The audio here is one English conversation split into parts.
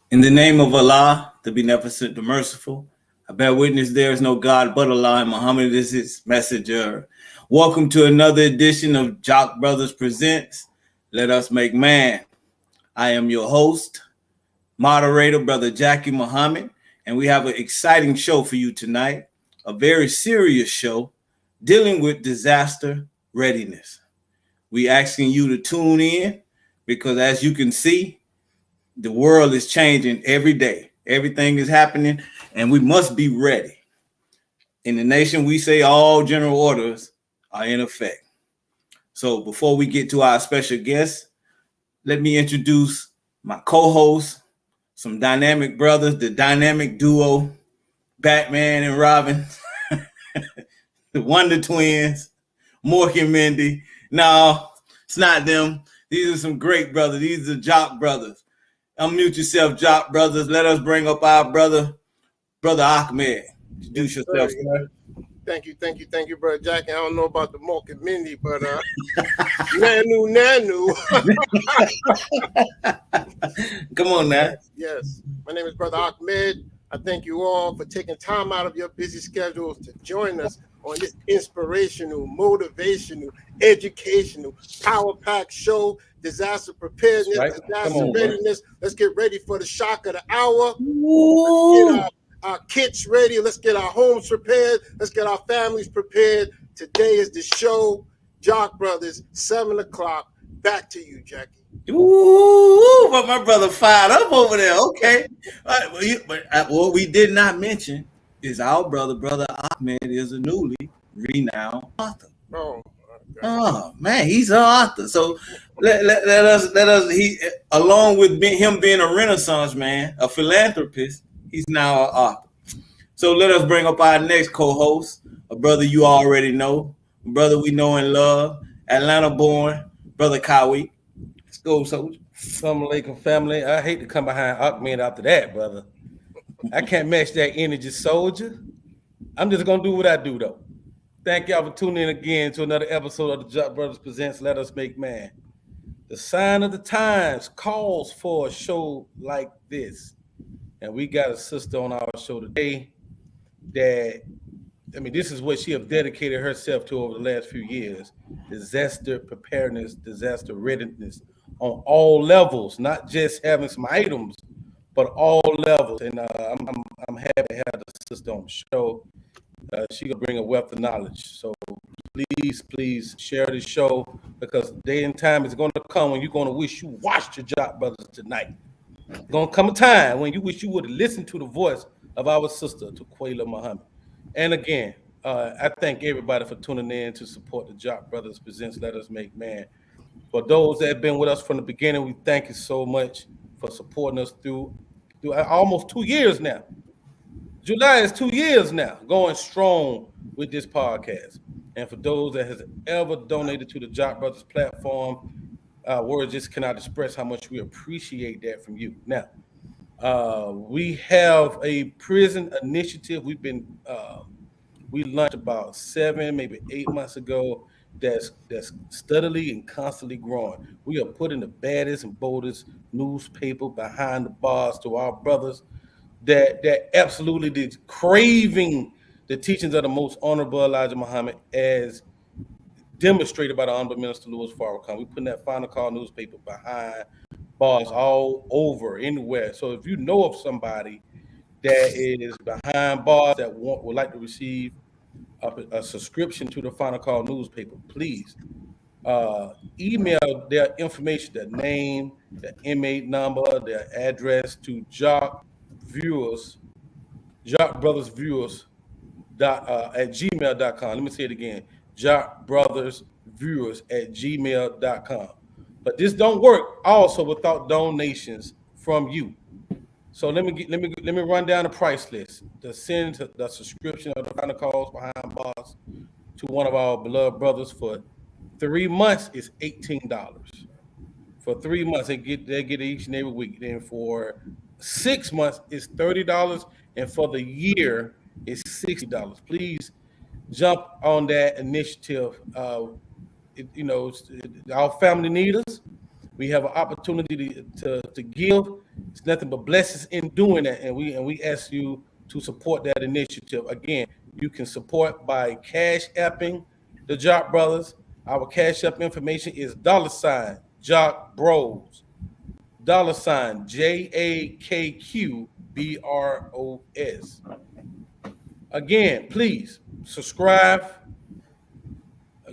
In the name of Allah, the Beneficent, the Merciful, I bear witness there is no God but Allah, and Muhammad is his messenger. Welcome to another edition of Jock Brothers Presents Let Us Make Man. I am your host, moderator, Brother Elijahmuhammad, and we have an exciting show for you tonight, a very serious show dealing with disaster readiness. We asking you to tune in because, as you can see, the world is changing every day. Everything is happening, and we must be ready. In the nation, we say all general orders are in effect. So before we get to our special guest, let me introduce my co-host, some dynamic brothers, the dynamic duo, Batman and Robin, the Wonder Twins, Mork and Mindy. No, it's not them. These are some great brothers. These are Jock brothers. Unmute yourself, Jock brothers. Let us bring up our brother Ahmed. Introduce yourself, sir. Thank you, brother Jackie. I don't know about the Mork and Mindy, but Nanu. Come on now. Yes. My name is Brother Ahmed. I thank you all for taking time out of your busy schedules to join us on this inspirational, motivational, educational, power-packed show, disaster preparedness, right. disaster readiness. Let's get ready for the shock of the hour. Let's get our kits ready. Let's get our homes prepared. Let's get our families prepared. Today is the show. Jock Brothers, 7 o'clock. Back to you, Jackie. Ooh, but my brother fired up over there. Okay. But what we did not mention is our brother Ahmed is a newly renowned author. Oh man, he's an author. So let us he along with him being a Renaissance man, a philanthropist, he's now an author. So let us bring up our next co-host, a brother you already know, a brother we know and love, Atlanta born, Brother Kawi. Let's go, soldier. Assalamu alaikum, family. I hate to come behind Ahmed after that, brother. I can't match that energy, soldier. I'm just gonna do what I do though. Thank y'all for tuning in again to another episode of the Jock Brothers Presents Let Us Make Man. The sign of the times calls for a show like this. And we got a sister on our show today that, this is what she have dedicated herself to over the last few years. Disaster preparedness, disaster readiness on all levels, not just having some items, but all levels. And I'm happy to have the sister on the show. She gonna bring a wealth of knowledge. So please share the show, because day and time is gonna come when you're gonna wish you watched your Jock Brothers tonight. Gonna come a time when you wish you would have listened to the voice of our sister, Islaminamerica. And again, I thank everybody for tuning in to support the Jock Brothers Presents Let Us Make Man. For those that have been with us from the beginning, we thank you so much for supporting us through almost 2 years now. July is 2 years now, going strong with this podcast. And for those that has ever donated to the Jock Brothers platform, words just cannot express how much we appreciate that from you. Now, we have a prison initiative. We launched about 7, maybe 8 months ago. That's steadily and constantly growing. We are putting the baddest and boldest newspaper behind the bars to our brothers that absolutely did craving the teachings of the most honorable Elijahmuhammad, as demonstrated by the Honorable Minister Louis Farrakhan. We're putting that final call newspaper behind bars all over, anywhere. So if you know of somebody that is behind bars that would like to receive a subscription to the final call newspaper, please email their information, their name, their inmate number, their address to Jock Brothers Viewers at gmail.com. Let me say it again. Jock Brothers Viewers at gmail.com. But this don't work also without donations from you. So let me run down the price list. To send the subscription of the final calls behind bars to one of our beloved brothers for 3 months is $18. For 3 months, they get each and every week. Then for 6 months, it's $30, and for the year, it's $60. Please jump on that initiative. Our family need us. We have an opportunity to give. It's nothing but blessings in doing that, and we ask you to support that initiative. Again, you can support by cash apping the Jock Brothers. Our cash app information is $Jock Bros, $JAKQBROS. Again, please subscribe.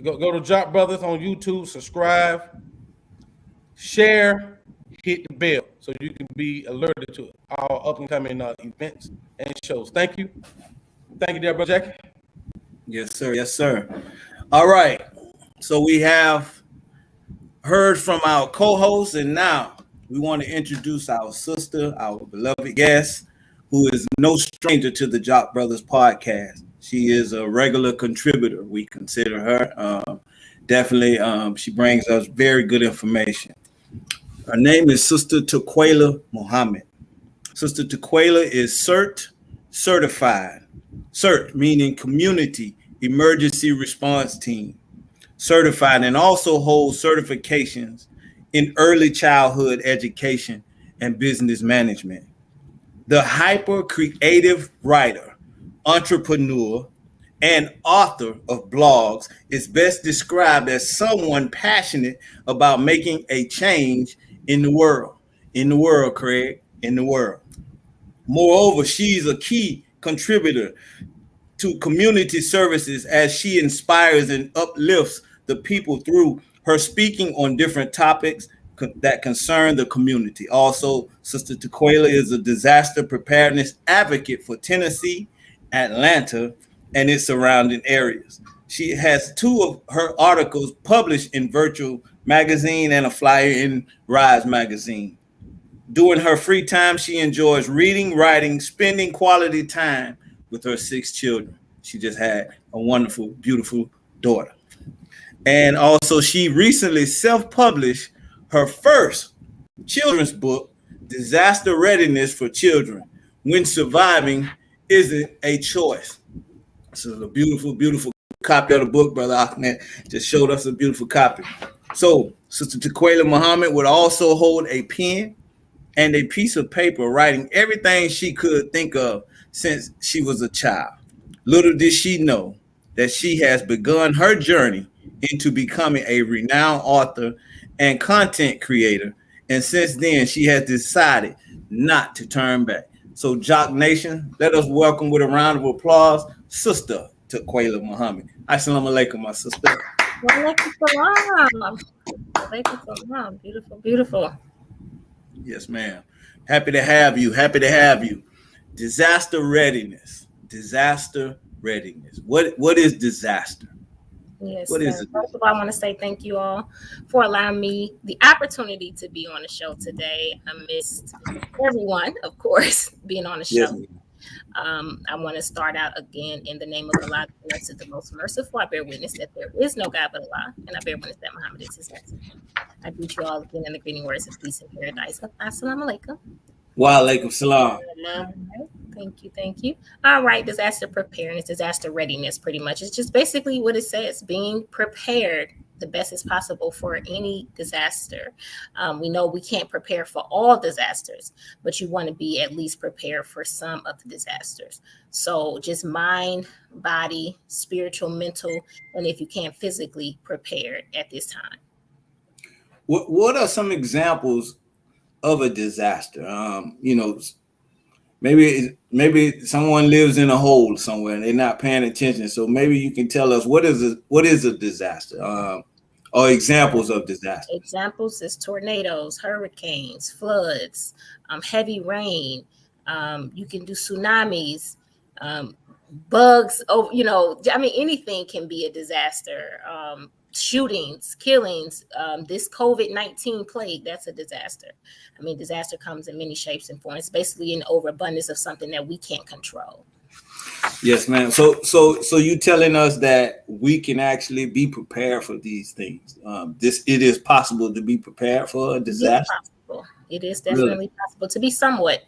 Go to Jock Brothers on YouTube, subscribe, share, hit the bell so you can be alerted to our up and coming events and shows. Thank you. Thank you, there, Brother Jackie. Yes, sir. Yes, sir. All right. So we have heard from our co-hosts, and now we want to introduce our sister, our beloved guest, who is no stranger to the Jock Brothers podcast. She is a regular contributor. We consider her. Definitely, she brings us very good information. Her name is Sister Islaminamerica. Sister Islaminamerica is CERT certified. CERT meaning Community Emergency Response Team certified, and also holds certifications in early childhood education and business management. The hyper creative writer, entrepreneur, and author of blogs is best described as someone passionate about making a change in the world. In the world, Craig, in the world. Moreover, she's a key contributor to community services as she inspires and uplifts the people through her speaking on different topics that concern the community. Also, Sister Islaminamerica is a disaster preparedness advocate for Tennessee, Atlanta, and its surrounding areas. She has 2 of her articles published in Virtual Magazine and a flyer in Rise Magazine. During her free time, she enjoys reading, writing, spending quality time with her 6 children. She just had a wonderful, beautiful daughter. And also, she recently self-published her first children's book, Disaster Readiness for Children, When Surviving Isn't a Choice. This is a beautiful, beautiful copy of the book. Brother Ahmed just showed us a beautiful copy. So, Sister Islaminamerica would also hold a pen and a piece of paper, writing everything she could think of since she was a child. Little did she know that she has begun her journey into becoming a renowned author and content creator. And since then, she has decided not to turn back. So, Jock Nation, let us welcome with a round of applause, Sister Islaminamerica. Assalamu alaikum, my sister. Walaikum salam. Walaikum salam. Beautiful, beautiful. Yes, ma'am. Happy to have you. Happy to have you. Disaster readiness. Disaster readiness. What is disaster? Yes. What is it? First of all, I want to say thank you all for allowing me the opportunity to be on the show today. I missed everyone, of course, being on the show. Yes. I want to start out again in the name of Allah, who is the most merciful. I bear witness that there is no God but Allah, and I bear witness that Muhammad is his messenger. I greet you all again in the greeting words of peace and paradise. Assalamu alaikum. Wa alaikum salam. Thank you. All right, disaster preparedness, disaster readiness, pretty much. It's just basically what it says, being prepared the best as possible for any disaster. We know we can't prepare for all disasters, but you want to be at least prepared for some of the disasters. So just mind, body, spiritual, mental, and if you can't physically prepared at this time. What are some examples of a disaster? Maybe someone lives in a hole somewhere and they're not paying attention. So maybe you can tell us what is a disaster, or examples of disaster. Examples is tornadoes, hurricanes, floods, heavy rain. You can do tsunamis, bugs. Anything can be a disaster. Shootings, killings, this COVID-19 plague, that's a disaster. I mean, disaster comes in many shapes and forms, basically an overabundance of something that we can't control. Yes, ma'am. So you telling us that we can actually be prepared for these things. It is possible to be prepared for a disaster. It is definitely possible to be somewhat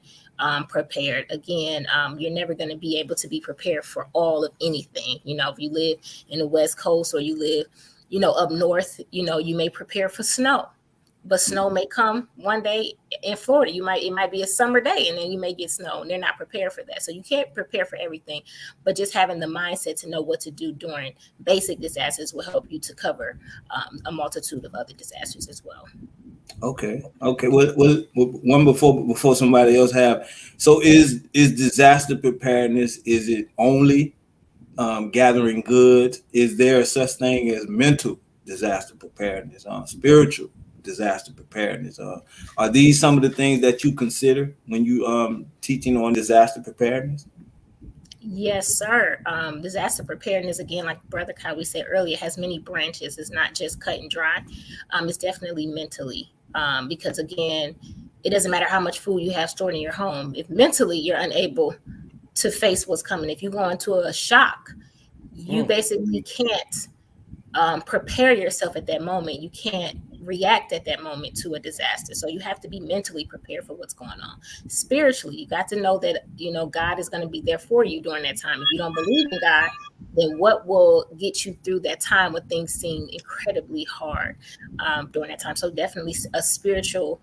prepared. Again, you're never going to be able to be prepared for all of anything. If you live in the West Coast or you live up north, you may prepare for snow, but snow may come one day in Florida. It might be a summer day, and then you may get snow, and they're not prepared for that. So you can't prepare for everything, but just having the mindset to know what to do during basic disasters will help you to cover a multitude of other disasters as well. Okay. Well, one before somebody else have. So is disaster preparedness? Is it only gathering goods? Is there such thing as mental disaster preparedness, spiritual disaster preparedness? Are these some of the things that you consider when you teaching on disaster preparedness? Yes, sir. Disaster preparedness, again, like Brother Kyle, we said earlier, has many branches. It's not just cut and dry. It's definitely mentally, because again, it doesn't matter how much food you have stored in your home. If mentally you're unable to face what's coming, if you go into a shock, you basically can't prepare yourself at that moment. You can't react at that moment to a disaster. So you have to be mentally prepared for what's going on. Spiritually, you got to know that, God is going to be there for you during that time. If you don't believe in God, then what will get you through that time when things seem incredibly hard during that time? So definitely a spiritual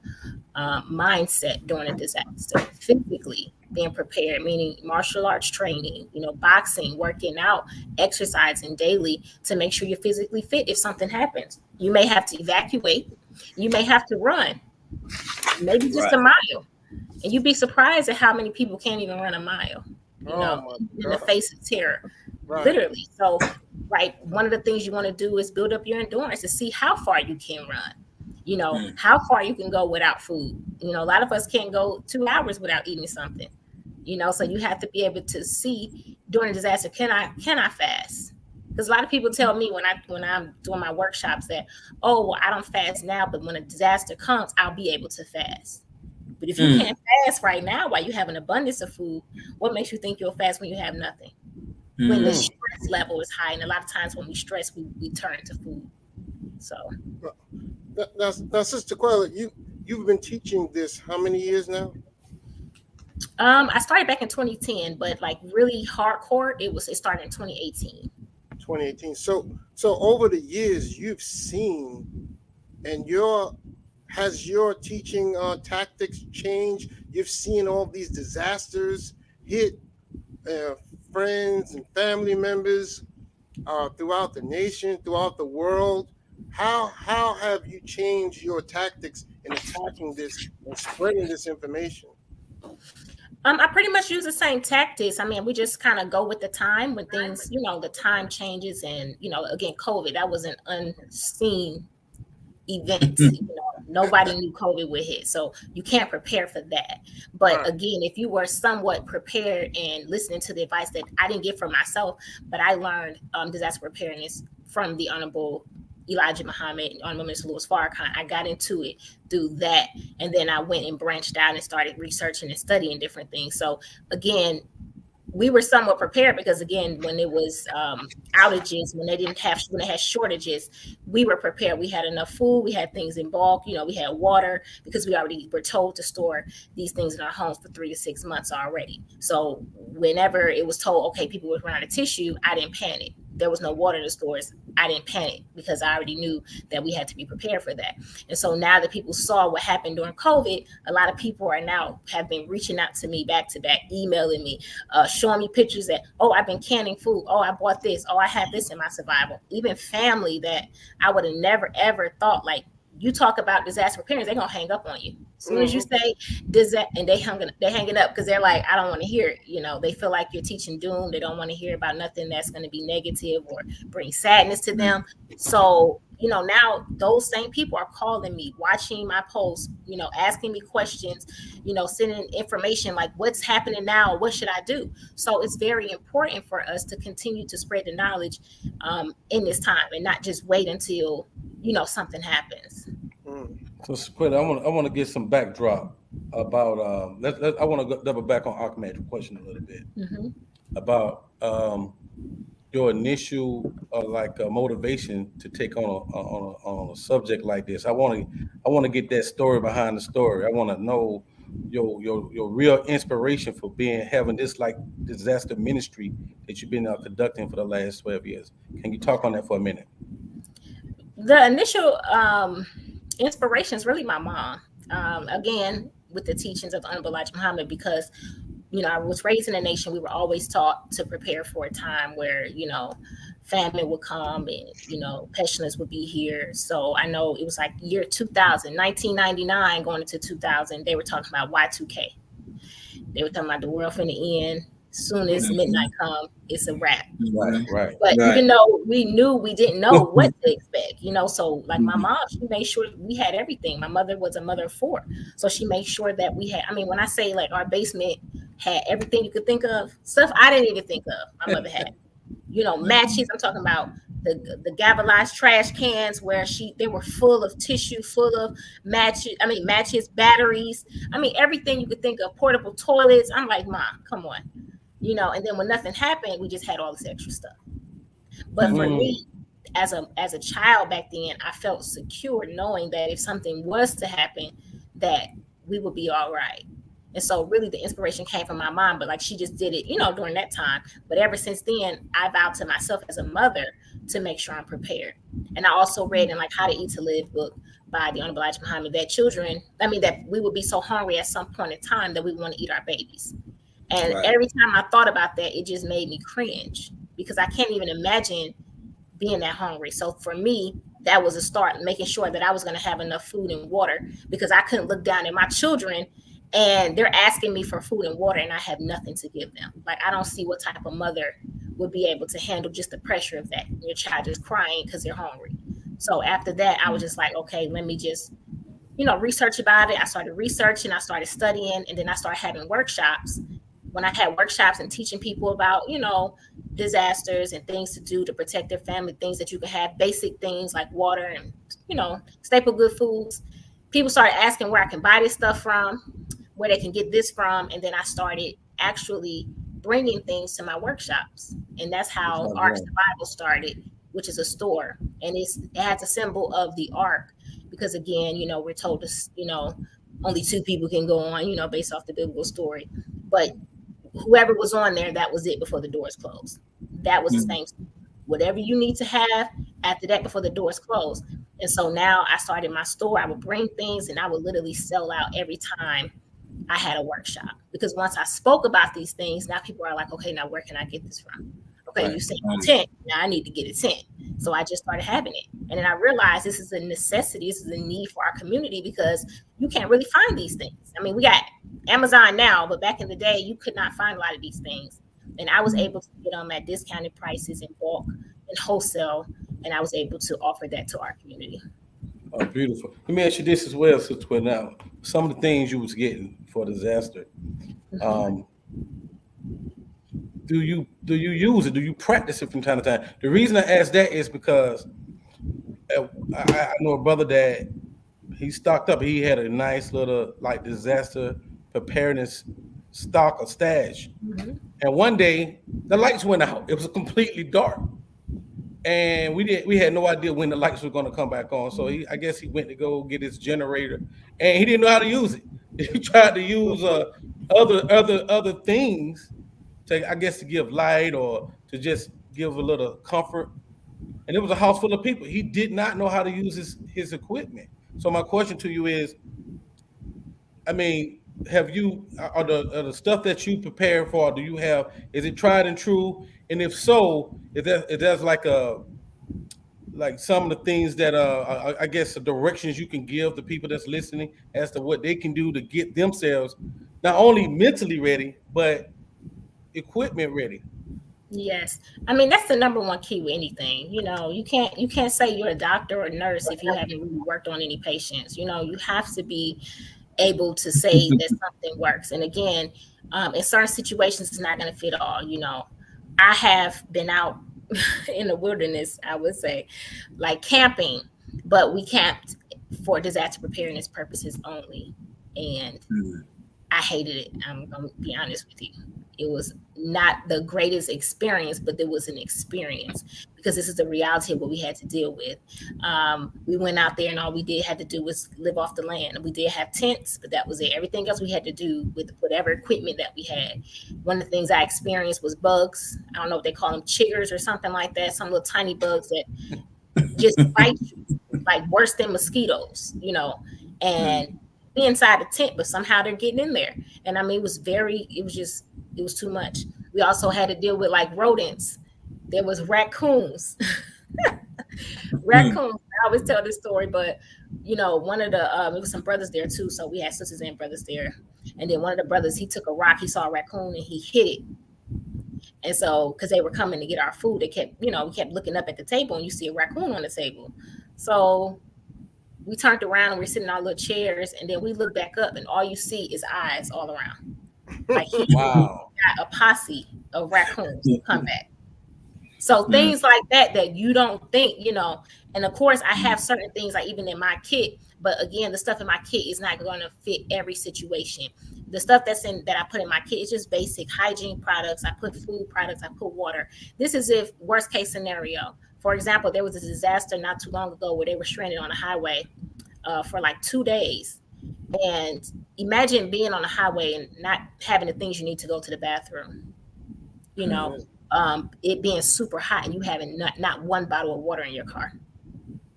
mindset during a disaster. Physically being prepared, meaning martial arts training, boxing, working out, exercising daily to make sure you're physically fit. If something happens, you may have to evacuate, you may have to run, maybe just a mile, and you'd be surprised at how many people can't even run a mile, in the face of terror, literally. So, one of the things you want to do is build up your endurance to see how far you can run. How far you can go without food. A lot of us can't go 2 hours without eating something. So you have to be able to see during a disaster, can I fast? Because a lot of people tell me when I'm doing my workshops that, I don't fast now, but when a disaster comes, I'll be able to fast. But if you can't fast right now while you have an abundance of food, what makes you think you'll fast when you have nothing? When the stress level is high, and a lot of times when we stress, we turn to food. So now, Sister Quella, you've been teaching this how many years now? I started back in 2010, but really hardcore, it started in 2018. 2018. So over the years you've seen, and has your teaching tactics changed? You've seen all these disasters hit friends and family members throughout the nation, throughout the world. How have you changed your tactics in attacking this and spreading this information? I pretty much use the same tactics. I mean, we just kind of go with the time when things, the time changes, and again, COVID, that was an unseen event. Nobody knew COVID would hit, so you can't prepare for that. But again, if you were somewhat prepared and listening to the advice that I didn't get from myself, but I learned disaster preparedness from the Honorable Elijahmuhammad, Honorable Minister Louis Farrakhan. I got into it through that, and then I went and branched out and started researching and studying different things. So again, we were somewhat prepared because again, when it was outages, when they had shortages, we were prepared. We had enough food, we had things in bulk, we had water, because we already were told to store these things in our homes for 3 to 6 months already. So whenever it was told, okay, people would run out of tissue, I didn't panic. There was no water in the stores, I didn't panic, because I already knew that we had to be prepared for that. And so now that people saw what happened during COVID, a lot of people have been reaching out to me back to back, emailing me, showing me pictures that, I've been canning food. I bought this. I have this in my survival. Even family that I would have never, ever thought, you talk about disaster preparedness, they're going to hang up on you. As soon as you say disaster, and they're hanging up because they're like, I don't want to hear it. They feel like you're teaching doom. They don't want to hear about nothing that's going to be negative or bring sadness to them. So, now those same people are calling me, watching my posts, asking me questions, sending information like, what's happening now? What should I do? So it's very important for us to continue to spread the knowledge in this time, and not just wait until, something happens. So, Squid, I want to get some backdrop about. I want to double back on Ahmed's question a little bit about your initial motivation to take on a subject like this. I want to get that story behind the story. I want to know your real inspiration for having this disaster ministry that you've been conducting for the last 12 years. Can you talk on that for a minute? The initial Inspiration is really my mom. Again, with the teachings of the Honorable Elijahmuhammad, because I was raised in a nation. We were always taught to prepare for a time where famine would come and pestilence would be here. So I know it was like year 2000, 1999, going into 2000. They were talking about Y2K. They were talking about the world finna end. Soon as midnight come, it's a wrap. Right. But even though we knew, we didn't know what to expect, So like my mom, she made sure we had everything. My mother was a mother of 4. So she made sure that we had, when I say like our basement had everything you could think of, stuff I didn't even think of, my mother had. Matches. I'm talking about the galvanized trash cans where they were full of tissue, full of matches, batteries. Everything you could think of, portable toilets. I'm like, Mom, come on. And then when nothing happened, we just had all this extra stuff. But for me, as a child back then, I felt secure knowing that if something was to happen, that we would be all right. And so really the inspiration came from my mom, but like she just did it, during that time. But ever since then, I vowed to myself as a mother to make sure I'm prepared. And I also read in like How to Eat to Live book by the Honorable Elijahmuhammad that we would be so hungry at some point in time that we want to eat our babies. And every time I thought about that, it just made me cringe because I can't even imagine being that hungry. So for me, that was a start, making sure that I was going to have enough food and water, because I couldn't look down at my children and they're asking me for food and water and I have nothing to give them. Like, I don't see what type of mother would be able to handle just the pressure of that. Your child is crying because they're hungry. So after that, I was just like, okay, let me just, research about it. I started researching, I started studying, and then I started having workshops. When I had workshops and teaching people about, disasters and things to do to protect their family, things that you can have, basic things like water and, staple good foods. People started asking where I can buy this stuff from, where they can get this from. And then I started actually bringing things to my workshops. And that's how Ark Survival started, which is a store. And it has a symbol of the Ark because, again, we're told to, only 2 people can go on, based off the biblical story. But whoever was on there, that was it before the doors closed. That was the same. Whatever you need to have after that before the doors closed. And so now I started my store. I would bring things and I would literally sell out every time I had a workshop. Because once I spoke about these things, now people are like, okay, now where can I get this from? Okay, you said 10. Now I need to get it 10. So I just started having it. And then I realized this is a necessity. This is a need for our community because you can't really find these things. We got Amazon now, but back in the day, you could not find a lot of these things. And I was able to get them at discounted prices in bulk and wholesale. And I was able to offer that to our community. Oh, beautiful. Let me ask you this as well, Sister Twin. Now, some of the things you was getting for disaster, do you use it? Do you practice it from time to time? The reason I ask that is because I know a brother that he stocked up. He had a nice little like disaster preparedness stock or stash. And one day the lights went out. It was completely dark. And we had no idea when the lights were going to come back on. So I guess he went to go get his generator, and he didn't know how to use it. He tried to use other things to give light or to just give a little comfort. And it was a house full of people. He did not know how to use his equipment. So my question to you is, have you are the stuff that you prepare for? Do you have? Is it tried and true? And if so, if there's like some of the things that I guess the directions you can give the people that's listening as to what they can do to get themselves not only mentally ready but equipment ready. Yes. That's the number one key with anything. You can't say you're a doctor or a nurse if you haven't really worked on any patients. You have to be able to say that something works. And again, in certain situations, it's not going to fit all. I have been out in the wilderness, I would say, like camping, but we camped for disaster preparedness purposes only. And I hated it. I'm going to be honest with you. It was not the greatest experience, but there was an experience because this is the reality of what we had to deal with. We went out there and all we had to do was live off the land. We did have tents, but that was it. Everything else we had to do with whatever equipment that we had. One of the things I experienced was bugs. I don't know if they call them chiggers or something like that. Some little tiny bugs that just bite you. like worse than mosquitoes, and be inside the tent, but somehow they're getting in there. And I mean, it was too much. We also had to deal with like rodents. There was raccoons. Raccoons. I always tell this story, but one of the it was some brothers there too. So we had sisters and brothers there. And then one of the brothers, he took a rock, he saw a raccoon and he hit it. And so, because they were coming to get our food, they kept, we kept looking up at the table and you see a raccoon on the table. So we turned around and we're sitting on our little chairs, and then we look back up and all you see is eyes all around. Like he got a posse of raccoons to come back. So things like that you don't think, and of course I have certain things like even in my kit, but again, the stuff in my kit is not going to fit every situation. The stuff that I put in my kit is just basic hygiene products. I put food products, I put water. This is if worst case scenario. For example, there was a disaster not too long ago where they were stranded on a highway for like 2 days. And imagine being on a highway and not having the things you need to go to the bathroom, it being super hot and you having not one bottle of water in your car.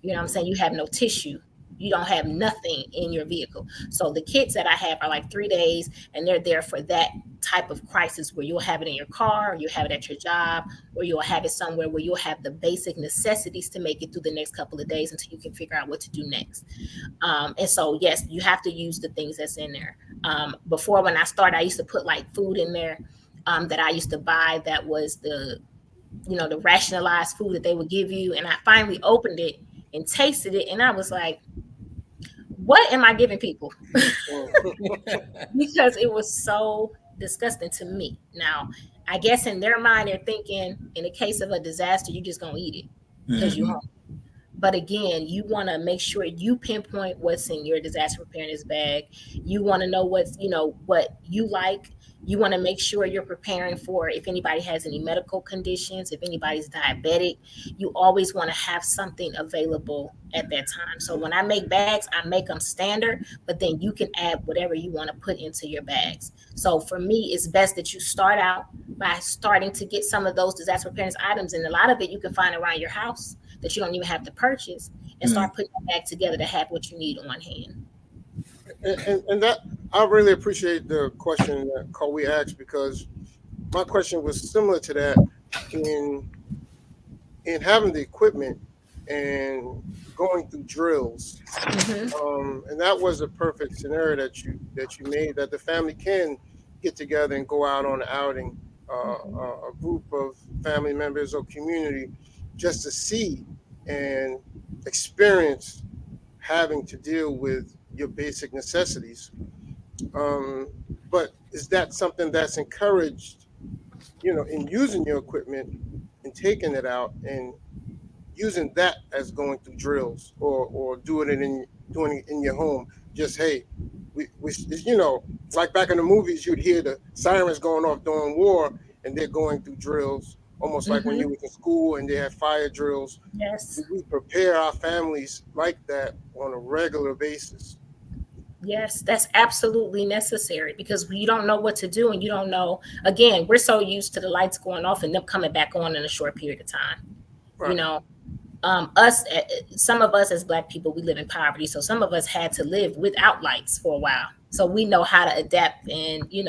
You know what I'm saying? You have no tissue. You don't have nothing in your vehicle. So the kits that I have are like 3 days, and they're there for that type of crisis where you'll have it in your car, or you'll have it at your job, or you'll have it somewhere where you'll have the basic necessities to make it through the next couple of days until you can figure out what to do next. And so, yes, you have to use the things that's in there. Before, when I started, I used to put like food in there that I used to buy that was the rationalized food that they would give you. And I finally opened it and tasted it, and I was like, what am I giving people? Because it was so disgusting to me. Now, I guess in their mind, they're thinking in the case of a disaster, you're just going to eat it because you're hungry. But again, you want to make sure you pinpoint what's in your disaster preparedness bag. You want to know what you like. You want to make sure you're preparing for if anybody has any medical conditions, if anybody's diabetic. You always want to have something available at that time. So when I make bags, I make them standard, but then you can add whatever you want to put into your bags. So for me, it's best that you start out by starting to get some of those disaster preparedness items. And a lot of it you can find around your house that you don't even have to purchase, and start putting it back together to have what you need on hand. And that, I really appreciate the question that Kobe asked, because my question was similar to that in having the equipment and going through drills. And that was a perfect scenario that you made, that the family can get together and go out on an outing, a group of family members or community, just to see and experience having to deal with your basic necessities. But is that something that's encouraged, in using your equipment and taking it out and using that as going through drills, or doing it in your home? Just, hey, we like back in the movies, you'd hear the sirens going off during war, and they're going through drills, almost like when you were in school and they had fire drills. Yes. We prepare our families like that on a regular basis. Yes, that's absolutely necessary, because we don't know what to do, and you don't know. Again, we're so used to the lights going off and them coming back on in a short period of time. Right. Some of us as Black people, we live in poverty, so some of us had to live without lights for a while. So we know how to adapt and be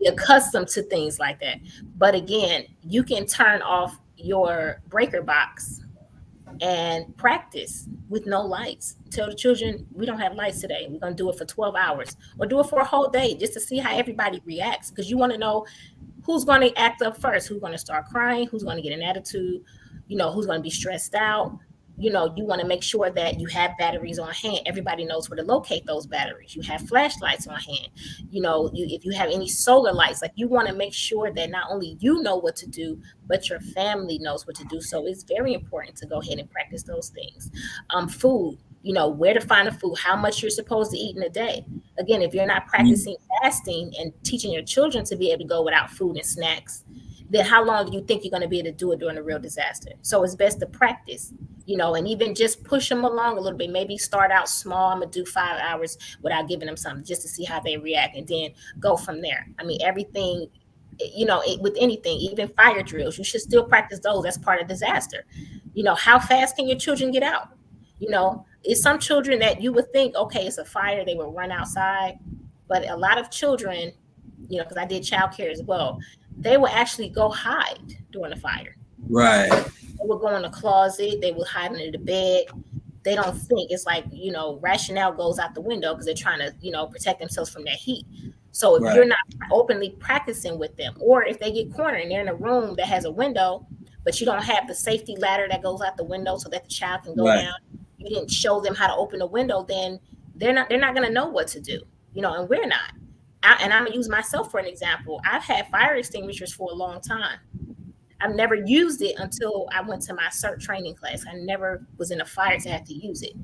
accustomed to things like that. But again, you can turn off your breaker box and practice with no lights. Tell the children, we don't have lights today. We're going to do it for 12 hours, or do it for a whole day, just to see how everybody reacts. Because you want to know who's going to act up first, who's going to start crying, who's going to get an attitude, who's going to be stressed out. You want to make sure that you have batteries on hand. Everybody knows where to locate those batteries. You have flashlights on hand. If you have any solar lights, like, you want to make sure that not only you know what to do, but your family knows what to do. So it's very important to go ahead and practice those things. Food, where to find the food, how much you're supposed to eat in a day. Again, if you're not practicing fasting and teaching your children to be able to go without food and snacks, then how long do you think you're going to be able to do it during a real disaster? So it's best to practice, and even just push them along a little bit. Maybe start out small. I'm going to do 5 hours without giving them something, just to see how they react, and then go from there. I mean, everything, with anything, even fire drills, you should still practice those. That's part of disaster. How fast can your children get out? You know, it's some children that you would think, okay, it's a fire, they would run outside. But a lot of children, you know, because I did childcare as well, they will actually go hide during the fire. Right. They would go in the closet, they would hide under the bed. They don't think. It's like, you know, rationale goes out the window because they're trying to, you know, protect themselves from that heat. So if you're not openly practicing with them, or if they get cornered and they're in a room that has a window, but you don't have the safety ladder that goes out the window so that the child can go down, you didn't show them how to open the window, then they're not going to know what to do, you know, and we're not. And I'm going to use myself for an example. I've had fire extinguishers for a long time. I've never used it until I went to my CERT training class. I never was in a fire to have to use it.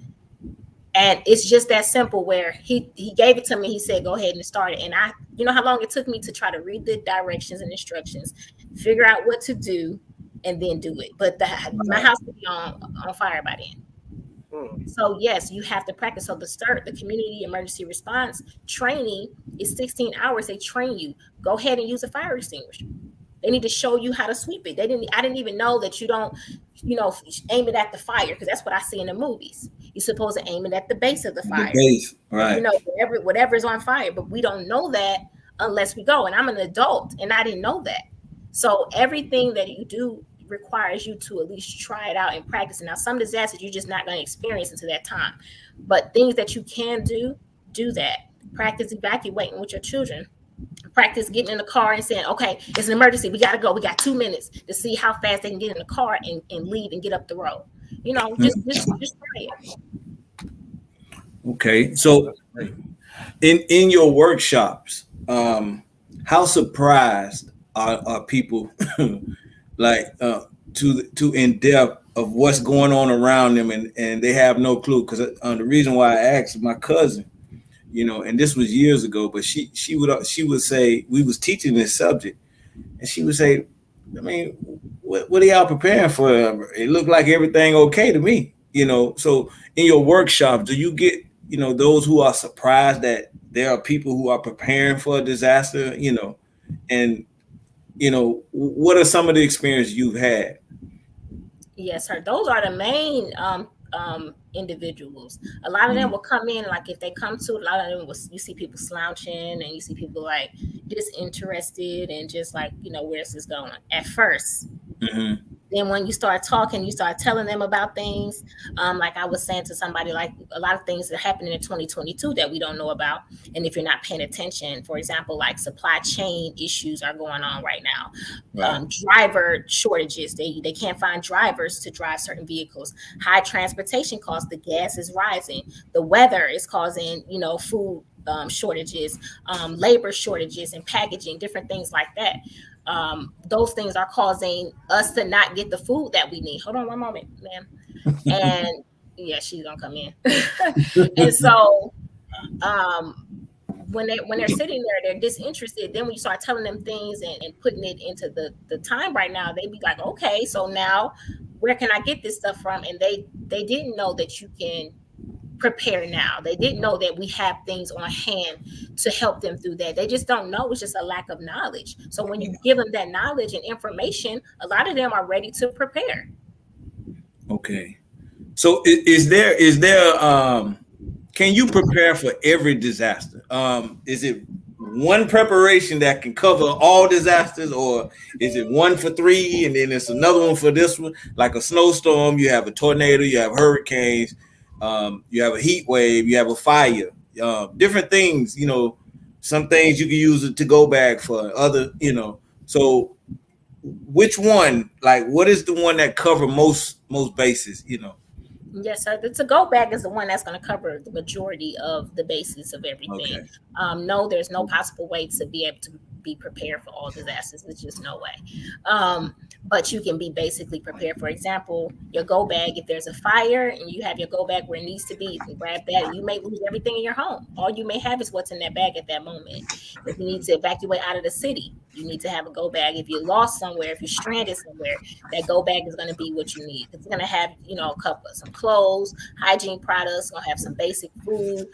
And it's just that simple where he gave it to me. He said, go ahead and start it. And you know how long it took me to try to read the directions and instructions, figure out what to do, and then do it. But my house would be on fire by then. So yes, you have to practice. So the community emergency response training is 16 hours. They train you. Go ahead and use a fire extinguisher. They need to show you how to sweep it. I didn't even know that you don't, you know, aim it at the fire, because that's what I see in the movies. You're supposed to aim it at the base of the fire. The base, right. You know, whatever's on fire. But we don't know that unless we go. And I'm an adult and I didn't know that. So everything that you do requires you to at least try it out and practice. And now some disasters you're just not going to experience until that time. But things that you can do that. Practice evacuating with your children. Practice getting in the car and saying, okay, it's an emergency. We got to go. We got 2 minutes to see how fast they can get in the car and leave and get up the road. You know, just try it. Okay. So in your workshops, how surprised are people like to in depth of what's going on around them and they have no clue? Because the reason why I asked my cousin, you know, and this was years ago, but she would say, we was teaching this subject, and she would say, I mean, what are y'all preparing for? It looked like everything okay to me, you know. So in your workshop, do you get, you know, those who are surprised that there are people who are preparing for a disaster, you know, and, you know, what are some of the experiences you've had? Yes, sir. Those are the main individuals. A lot of them will come in, like if they come to, a lot of them you see people slouching and you see people like disinterested and just like, you know, where's this going at first. Mm-hmm. Then when you start talking, you start telling them about things. Like I was saying to somebody, like a lot of things that happened in 2022 that we don't know about. And if you're not paying attention, for example, like supply chain issues are going on right now. Right. Driver shortages. They can't find drivers to drive certain vehicles. High transportation costs. The gas is rising. The weather is causing, you know, food shortages, labor shortages and packaging, different things like that. Those things are causing us to not get the food that we need. Hold on one moment, ma'am. And yeah, she's gonna come in. And so when they're sitting there, they're disinterested. Then when you start telling them things and putting it into the time right now, they be like, okay, so now where can I get this stuff from? And they didn't know that you can prepare now. They didn't know that we have things on hand to help them through that. They just don't know. It's just a lack of knowledge. So when you give them that knowledge and information, a lot of them are ready to prepare. Okay. So is there can you prepare for every disaster? Is it one preparation that can cover all disasters, or is it one for three and then it's another one for this one? Like a snowstorm, you have a tornado, you have hurricanes, you have a heat wave, you have a fire, different things, you know, some things you can use it to go back for other, you know. So which one, like what is the one that cover most bases, you know? Yes, sir. The to-go bag is the one that's going to cover the majority of the basis of everything. Okay. No, there's no possible way to be able to be prepared for all disasters. There's just no way. But you can be basically prepared. For example, your go bag, if there's a fire and you have your go bag where it needs to be, you can grab that and you may lose everything in your home. All you may have is what's in that bag at that moment. If you need to evacuate out of the city, you need to have a go bag. If you're lost somewhere, if you're stranded somewhere, that go bag is going to be what you need. It's going to have, you know, some clothes, hygiene products, going to have some basic food,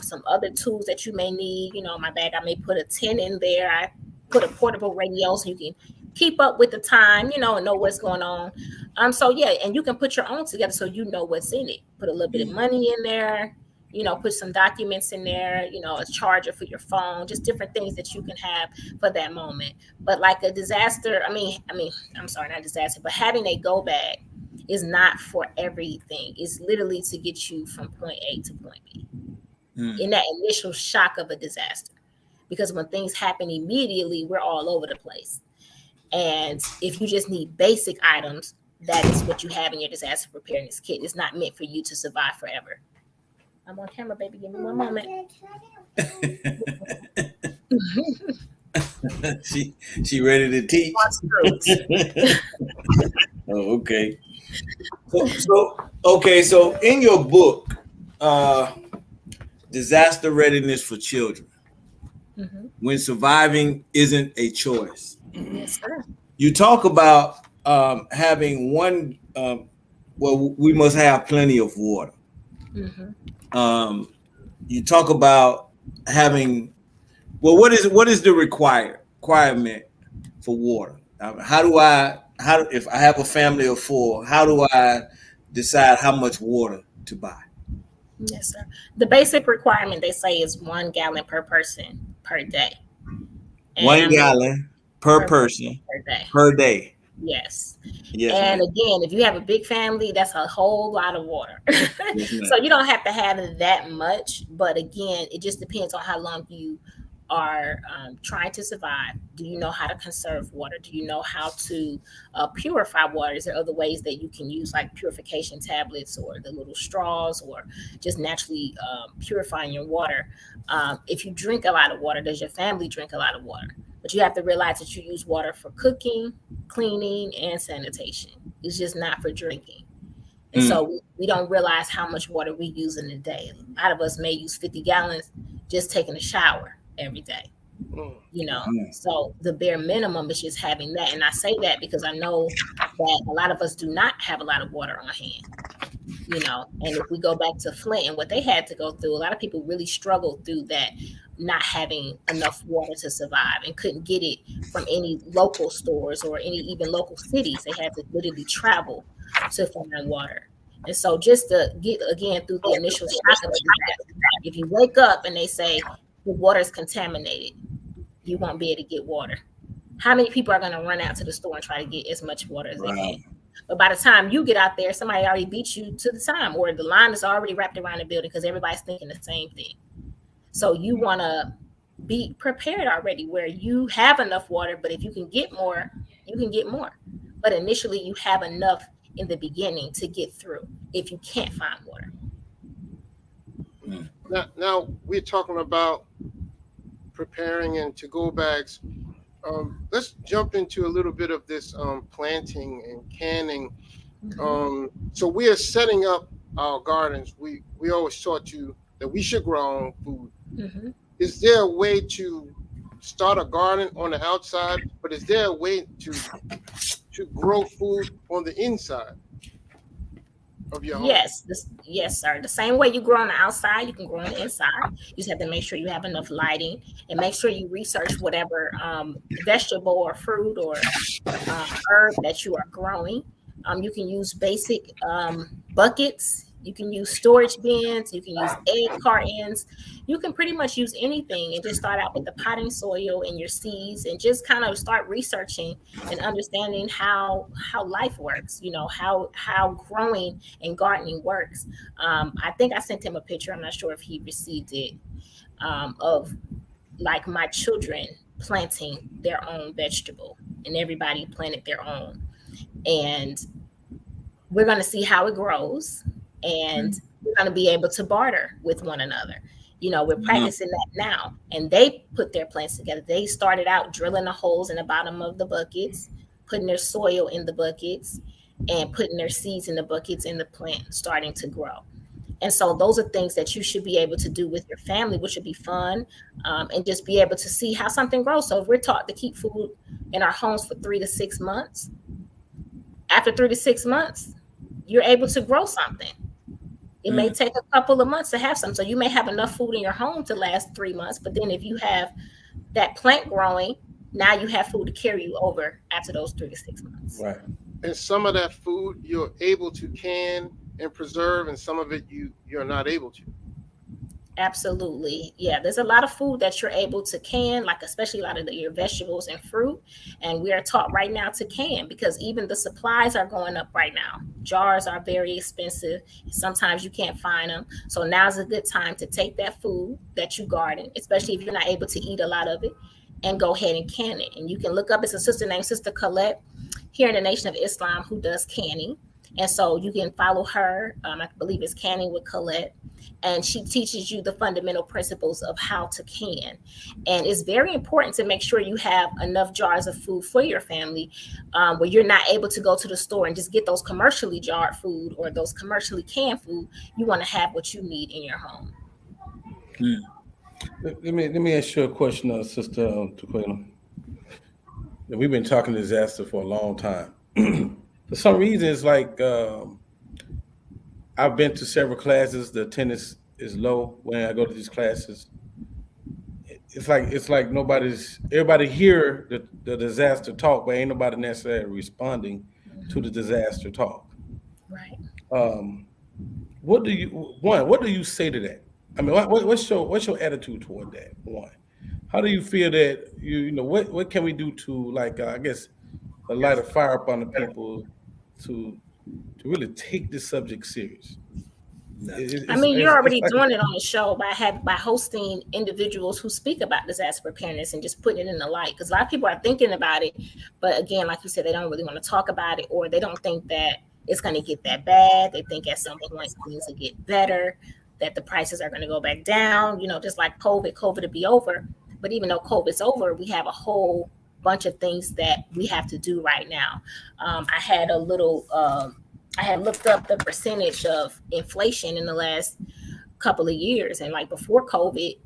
some other tools that you may need. You know, in my bag, I may put a tin in there. I put a portable radio so you can keep up with the time, and know what's going on. So yeah, and you can put your own together so you know what's in it. Put a little bit of money in there, put some documents in there, a charger for your phone, just different things that you can have for that moment. But like a disaster, I'm sorry, not disaster, but having a go bag is not for everything. It's literally to get you from point A to point B in that initial shock of a disaster. Because when things happen immediately, we're all over the place. And if you just need basic items, that is what you have in your disaster preparedness kit. It's not meant for you to survive forever. I'm on camera, baby. Give me one moment. she ready to teach. Oh, okay. So in your book, Disaster Readiness for Children, when surviving isn't a choice. Yes, sir. You talk about having one. We must have plenty of water. You talk about having. Well, what is the requirement for water? If I have a family of 4, how do I decide how much water to buy? Yes, sir. The basic requirement, they say, is 1 gallon per person per day. 1 gallon per person per day. Yes. Yes. And again, if you have a big family, that's a whole lot of water. So you don't have to have that much. But again, it just depends on how long you are trying to survive. Do you know how to conserve water? Do you know how to purify water? Is there other ways that you can use, like purification tablets or the little straws, or just naturally purifying your water? If you drink a lot of water, does your family drink a lot of water? But you have to realize that you use water for cooking, cleaning, and sanitation. It's just not for drinking. And so we don't realize how much water we use in a day. A lot of us may use 50 gallons just taking a shower every day. So the bare minimum is just having that. And I say that because I know that a lot of us do not have a lot of water on hand. And if we go back to Flint and what they had to go through, a lot of people really struggled through that, not having enough water to survive, and couldn't get it from any local stores or any even local cities. They had to literally travel to find water. And so just to get, again, through the initial shock of the disaster, if you wake up and they say the water is contaminated, you won't be able to get water. How many people are going to run out to the store and try to get as much water as they can? But by the time you get out there, somebody already beat you to the time, or the line is already wrapped around the building because everybody's thinking the same thing. So you want to be prepared already, where you have enough water, but if you can get more, you can get more. But initially you have enough in the beginning to get through if you can't find water. Now we're talking about preparing and to-go bags. Let's jump into a little bit of this planting and canning. So we are setting up our gardens. We always taught you that we should grow our own food. Is there a way to start a garden on the outside, but is there a way to grow food on the inside of your home? Yes, sir. The same way you grow on the outside, you can grow on the inside. You just have to make sure you have enough lighting, and make sure you research whatever vegetable or fruit or herb that you are growing. You can use basic buckets. You can use storage bins. You can use egg cartons. You can pretty much use anything, and just start out with the potting soil and your seeds, and just kind of start researching and understanding how life works. How growing and gardening works. I think I sent him a picture. I'm not sure if he received it, of like my children planting their own vegetable, and everybody planted their own, and we're going to see how it grows. And we're going to be able to barter with one another. We're practicing that now. And they put their plants together. They started out drilling the holes in the bottom of the buckets, putting their soil in the buckets, and putting their seeds in the buckets, and the plant starting to grow. And so those are things that you should be able to do with your family, which would be fun, and just be able to see how something grows. So if we're taught to keep food in our homes for 3 to 6 months, after 3 to 6 months, you're able to grow something. It may take a couple of months to have some. So you may have enough food in your home to last 3 months. But then if you have that plant growing, Now you have food to carry you over after those 3 to 6 months. Right. And some of that food you're able to can and preserve, and some of it you're not able to. Absolutely. Yeah, there's a lot of food that you're able to can, like especially a lot of your vegetables and fruit. And we are taught right now to can, because even the supplies are going up right now. Jars are very expensive. Sometimes you can't find them. So now's a good time to take that food that you garden, especially if you're not able to eat a lot of it, and go ahead and can it. And you can look up, it's a sister named Sister Colette here in the Nation of Islam who does canning. And so you can follow her. I believe it's Canning with Colette. And she teaches you the fundamental principles of how to can. And it's very important to make sure you have enough jars of food for your family, where you're not able to go to the store and just get those commercially jarred food or those commercially canned food. You want to have what you need in your home. Let me ask you a question, Sister Tequila. We've been talking disaster for a long time. For some reason, it's like I've been to several classes. The attendance is low when I go to these classes. It's like everybody hear the disaster talk, but ain't nobody necessarily responding to the disaster talk. Right. What do you say to that? I mean, what's your attitude toward that? One, how do you feel that what can we do to, like, I guess, light a fire upon the people to really take this subject serious? You're already doing it on the show by hosting individuals who speak about disaster preparedness and just putting it in the light. Because a lot of people are thinking about it, but again, like you said, they don't really want to talk about it, or they don't think that it's going to get that bad. They think at some point things will get better, that the prices are going to go back down. Just like COVID will be over. But even though COVID's over, we have a whole bunch of things that we have to do right now. I had looked up the percentage of inflation in the last couple of years. And like before COVID,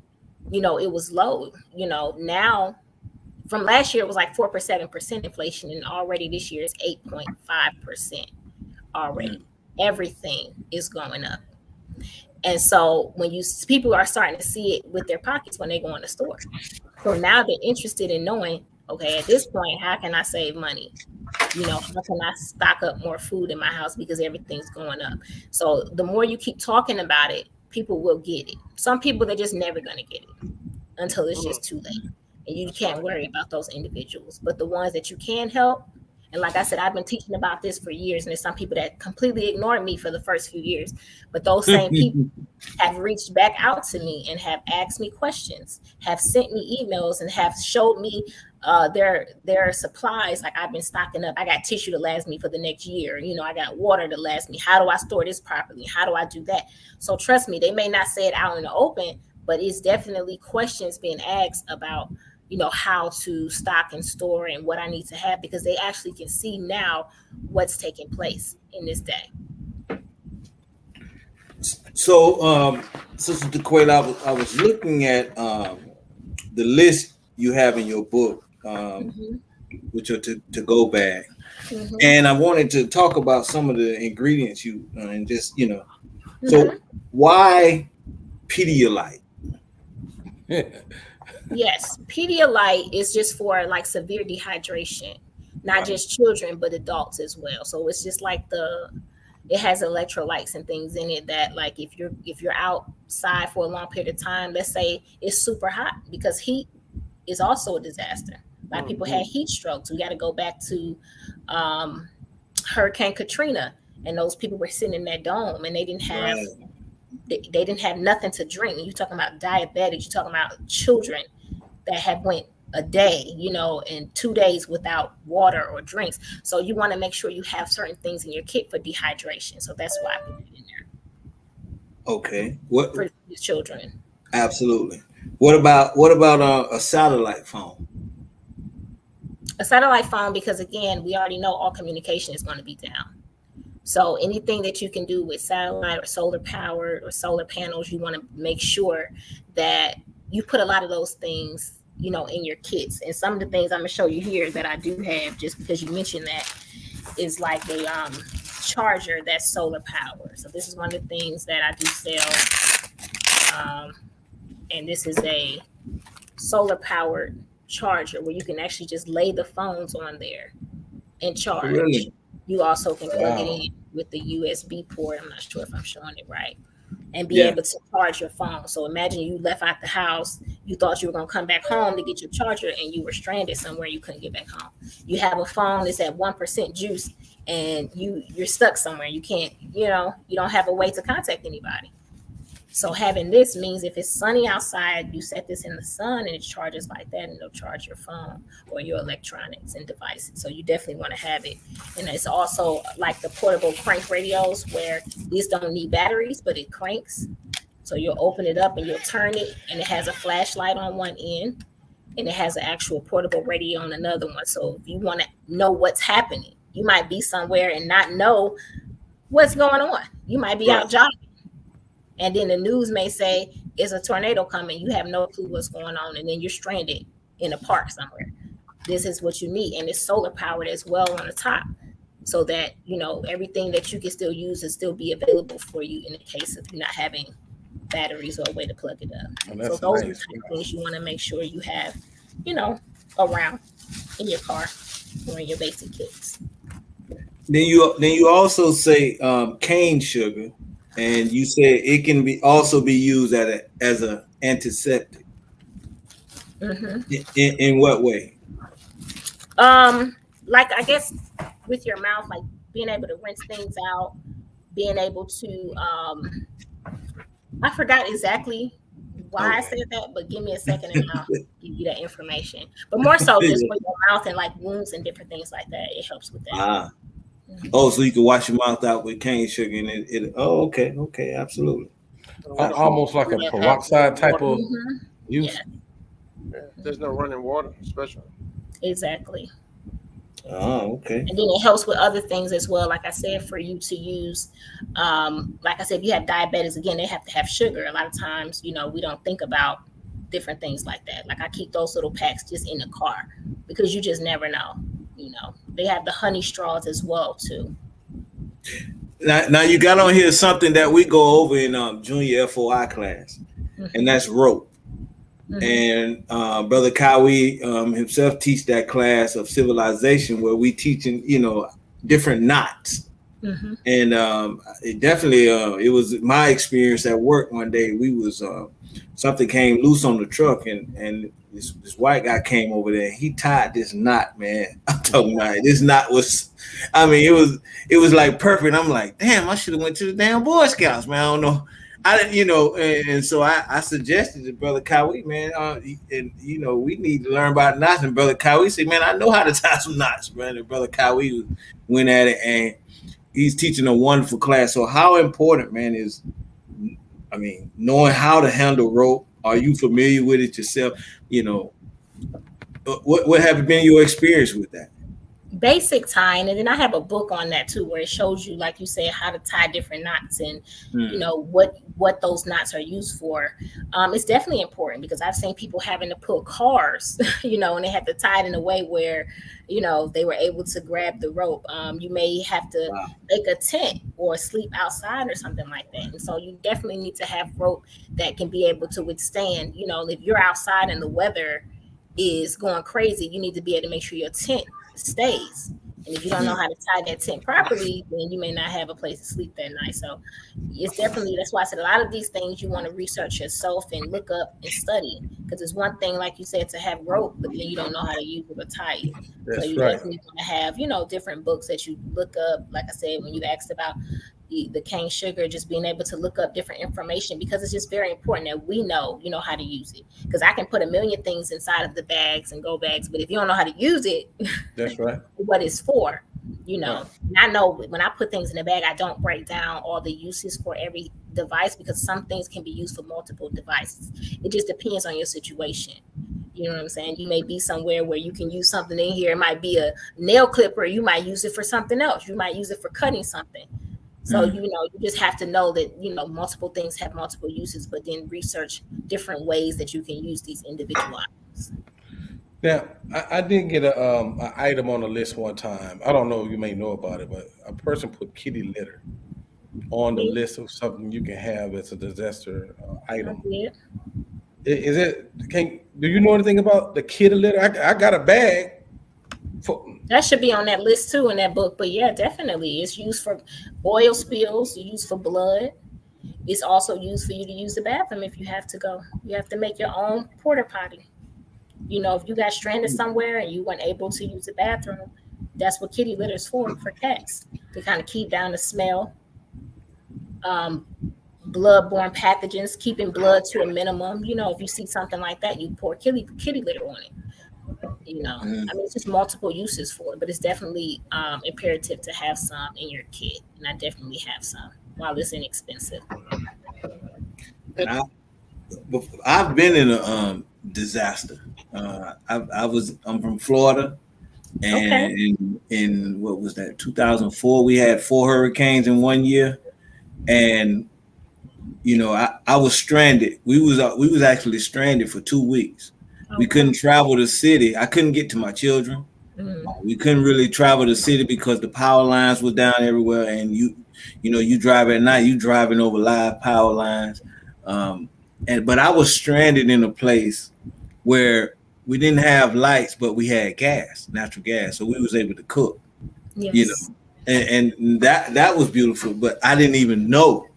it was low. Now from last year, it was like 4.7% inflation. And already this year is 8.5% already. Everything is going up. And so when people are starting to see it with their pockets when they go in the store. So now they're interested in knowing, okay, at this point, how can I save money? How can I stock up more food in my house because everything's going up? So the more you keep talking about it, people will get it. Some people, they're just never going to get it until it's just too late. And you can't worry about those individuals. But the ones that you can help, and like I said, I've been teaching about this for years, and there's some people that completely ignored me for the first few years. But those same people have reached back out to me and have asked me questions, have sent me emails, and have showed me their supplies. Like, I've been stocking up. I got tissue to last me for the next year. I got water to last me. How do I store this properly? How do I do that? So trust me, they may not say it out in the open, but it's definitely questions being asked about how to stock and store and what I need to have, because they actually can see now what's taking place in this day. So, Sister Tequila, I was looking at the list you have in your book, with your to-go bag, and I wanted to talk about some of the ingredients and just So, why Pedialyte? Yes, Pedialyte is just for like severe dehydration, not just children, but adults as well. So it's just like it has electrolytes and things in it that, like, if you're outside for a long period of time, let's say it's super hot, because heat is also a disaster. A lot of people had heat strokes. We got to go back to Hurricane Katrina, and those people were sitting in that dome, and they didn't have they didn't have nothing to drink. You're talking about diabetics. You're talking about children that have went a day, and 2 days without water or drinks. So you want to make sure you have certain things in your kit for dehydration. So that's why I put it in there. Okay. What for children? Absolutely. What about a satellite phone? A satellite phone, because again, we already know all communication is going to be down. So anything that you can do with satellite or solar powered or solar panels, you want to make sure that you put a lot of those things, in your kits. And some of the things I'm gonna show you here that I do have, just because you mentioned that, is like a charger that's solar powered. So this is one of the things that I do sell. And this is a solar powered charger where you can actually just lay the phones on there and charge. Really? You also can plug it Wow. in with the USB port. I'm not sure if I'm showing it right. And be Yeah. able to charge your phone. So imagine you left out the house, you thought you were going to come back home to get your charger, and you were stranded somewhere, you couldn't get back home. You have a phone that's at 1% juice, and you're stuck somewhere. You can't, you don't have a way to contact anybody. So having this means if it's sunny outside, you set this in the sun and it charges like that, and it'll charge your phone or your electronics and devices. So you definitely want to have it. And it's also like the portable crank radios where these don't need batteries, but it cranks. So you'll open it up and you'll turn it, and it has a flashlight on one end, and it has an actual portable radio on another one. So if you want to know what's happening, you might be somewhere and not know what's going on. You might be out jogging, and then the news may say it's a tornado coming. You have no clue what's going on, and then you're stranded in a park somewhere. This is what you need, and it's solar powered as well on the top, so that everything that you can still use and still be available for you in the case of you not having batteries or a way to plug it up. So those are the type of things you want to make sure you have, around in your car or in your basic kits. Then you also say cane sugar. And you said it can also be used as an antiseptic. Mm-hmm. In what way? Like I guess with your mouth, like being able to rinse things out, being able to I forgot exactly why I said that, but give me a second and I'll give you that information. But more so just for your mouth and like wounds and different things like that, it helps with that. Oh, so you can wash your mouth out with cane sugar and it okay, absolutely. Almost like a peroxide type of use. Yeah. There's no running water, especially. Exactly. Oh, okay. And then it helps with other things as well. Like I said, for you to use, like I said, if you have diabetics, again, they have to have sugar. A lot of times, we don't think about different things like that. Like I keep those little packs just in the car because you just never know. They have the honey straws as well too. Now you got on here something that we go over in junior FOI class, and that's rope. And Brother Kawi himself teach that class of civilization where we teaching different knots. And it definitely it was my experience at work one day. We was something came loose on the truck, and this white guy came over there. He tied this knot, man. I'm talking about it. This knot was, it was like perfect. I'm like, damn, I should have went to the damn Boy Scouts, man. I don't know. I didn't, and so I suggested to Brother Kawi, man, and we need to learn about knots. And Brother Kawi said, man, I know how to tie some knots, man. And Brother Kawi went at it, and he's teaching a wonderful class. So how important, man, is, knowing how to handle rope? Are you familiar with it yourself? What have been your experience with that? Basic tying, and then I have a book on that too, where it shows you, like you said, how to tie different knots and what those knots are used for. It's definitely important because I've seen people having to pull cars, and they had to tie it in a way where they were able to grab the rope. You may have to make a tent or sleep outside or something like that, and so you definitely need to have rope that can be able to withstand. If you're outside and the weather is going crazy, you need to be able to make sure your tent stays. And if you don't know how to tie that tent properly, then you may not have a place to sleep that night. So it's definitely, that's why I said a lot of these things you want to research yourself and look up and study, because it's one thing, like you said, to have rope, but then you don't know how to use it or tie it. That's so you right. definitely want to have, different books that you look up. Like I said, when you asked about the cane sugar, just being able to look up different information, because it's just very important that we know, how to use it. Because I can put a million things inside of the bags and go bags, but if you don't know how to use it, that's right. What it's for, And I know when I put things in the bag, I don't break down all the uses for every device, because some things can be used for multiple devices. It just depends on your situation. You know what I'm saying? You may be somewhere where you can use something in here. It might be a nail clipper. You might use it for something else. You might use it for cutting something. So, you just have to know that, multiple things have multiple uses, but then research different ways that you can use these individual items. Now, I did get an item on the list one time. I don't know if you may know about it, but a person put kitty litter on the list of something you can have as a disaster item. Is it? Do you know anything about the kitty litter? I got a bag. That should be on that list too in that book. But yeah, definitely, it's used for oil spills. It's used for blood. It's also used for you to use the bathroom if you have to go. You have to make your own porta potty. You know, if you got stranded somewhere and you weren't able to use the bathroom, that's what kitty litter is for cats, to kind of keep down the smell. Bloodborne pathogens, keeping blood to a minimum. You know, if you see something like that, you pour kitty litter on it. You know, I mean, it's just multiple uses for it, but it's definitely imperative to have some in your kit, and I definitely have some while it's inexpensive. And I've been in a disaster. I'm from Florida, and in what was that, 2004, we had 4 hurricanes in 1 year, and you know, I was stranded. We was actually stranded for 2 weeks. We couldn't travel the city. I couldn't get to my children. We couldn't really travel the city because the power lines were down everywhere. And you know, you drive at night, you driving over live power lines. But I was stranded in a place where we didn't have lights, but we had gas, natural gas, so we was able to cook. Yes. You know, and that was beautiful. But I didn't even know,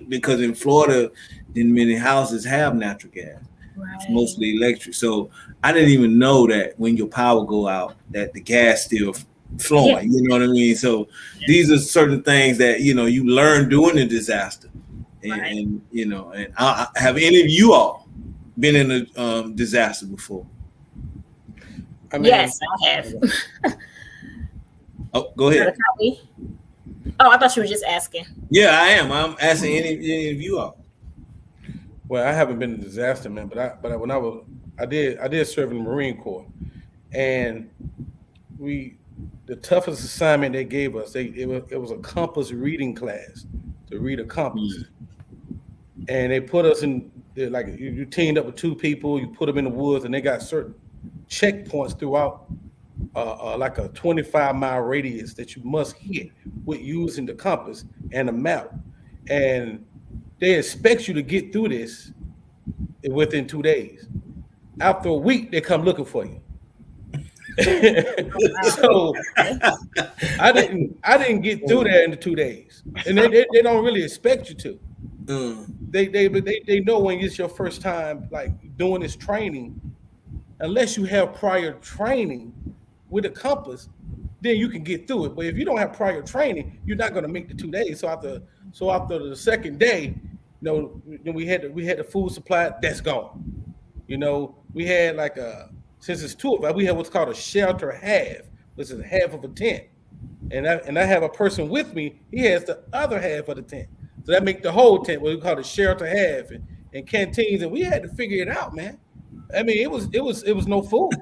because in Florida, didn't many houses have natural gas. Right. It's mostly electric. So I didn't even know that when your power go out, that the gas still flowing. Yeah. You know what I mean? So these are certain things that, you know, you learn during the disaster. And you know, and have any of you all been in a disaster before? I mean, yes, I have. Oh, go ahead. Oh, I thought you were just asking. Yeah, I am. I'm asking any of you all. Well, I haven't been in a disaster, man, but when I did serve in the Marine Corps, and the toughest assignment they gave us, it was a compass reading class, to read a compass, and they put us in, like, you teamed up with 2 people, you put them in the woods, and they got certain checkpoints throughout, like a 25-mile radius that you must hit with using the compass and a map, and they expect you to get through this within 2 days. After a week, they come looking for you. So I didn't get through there in the 2 days, and they don't really expect you to. They know when it's your first time, like, doing this training, unless you have prior training with a compass, then you can get through it. But if you don't have prior training, you're not going to make the 2 days. So after the second day, you know, we had the food supply that's gone. You know, we had since it's 2 of us, we have what's called a shelter half, which is half of a tent. And I have a person with me. He has the other half of the tent. So that make the whole tent, what we call the shelter half, and canteens. And we had to figure it out, man. I mean, it was no food.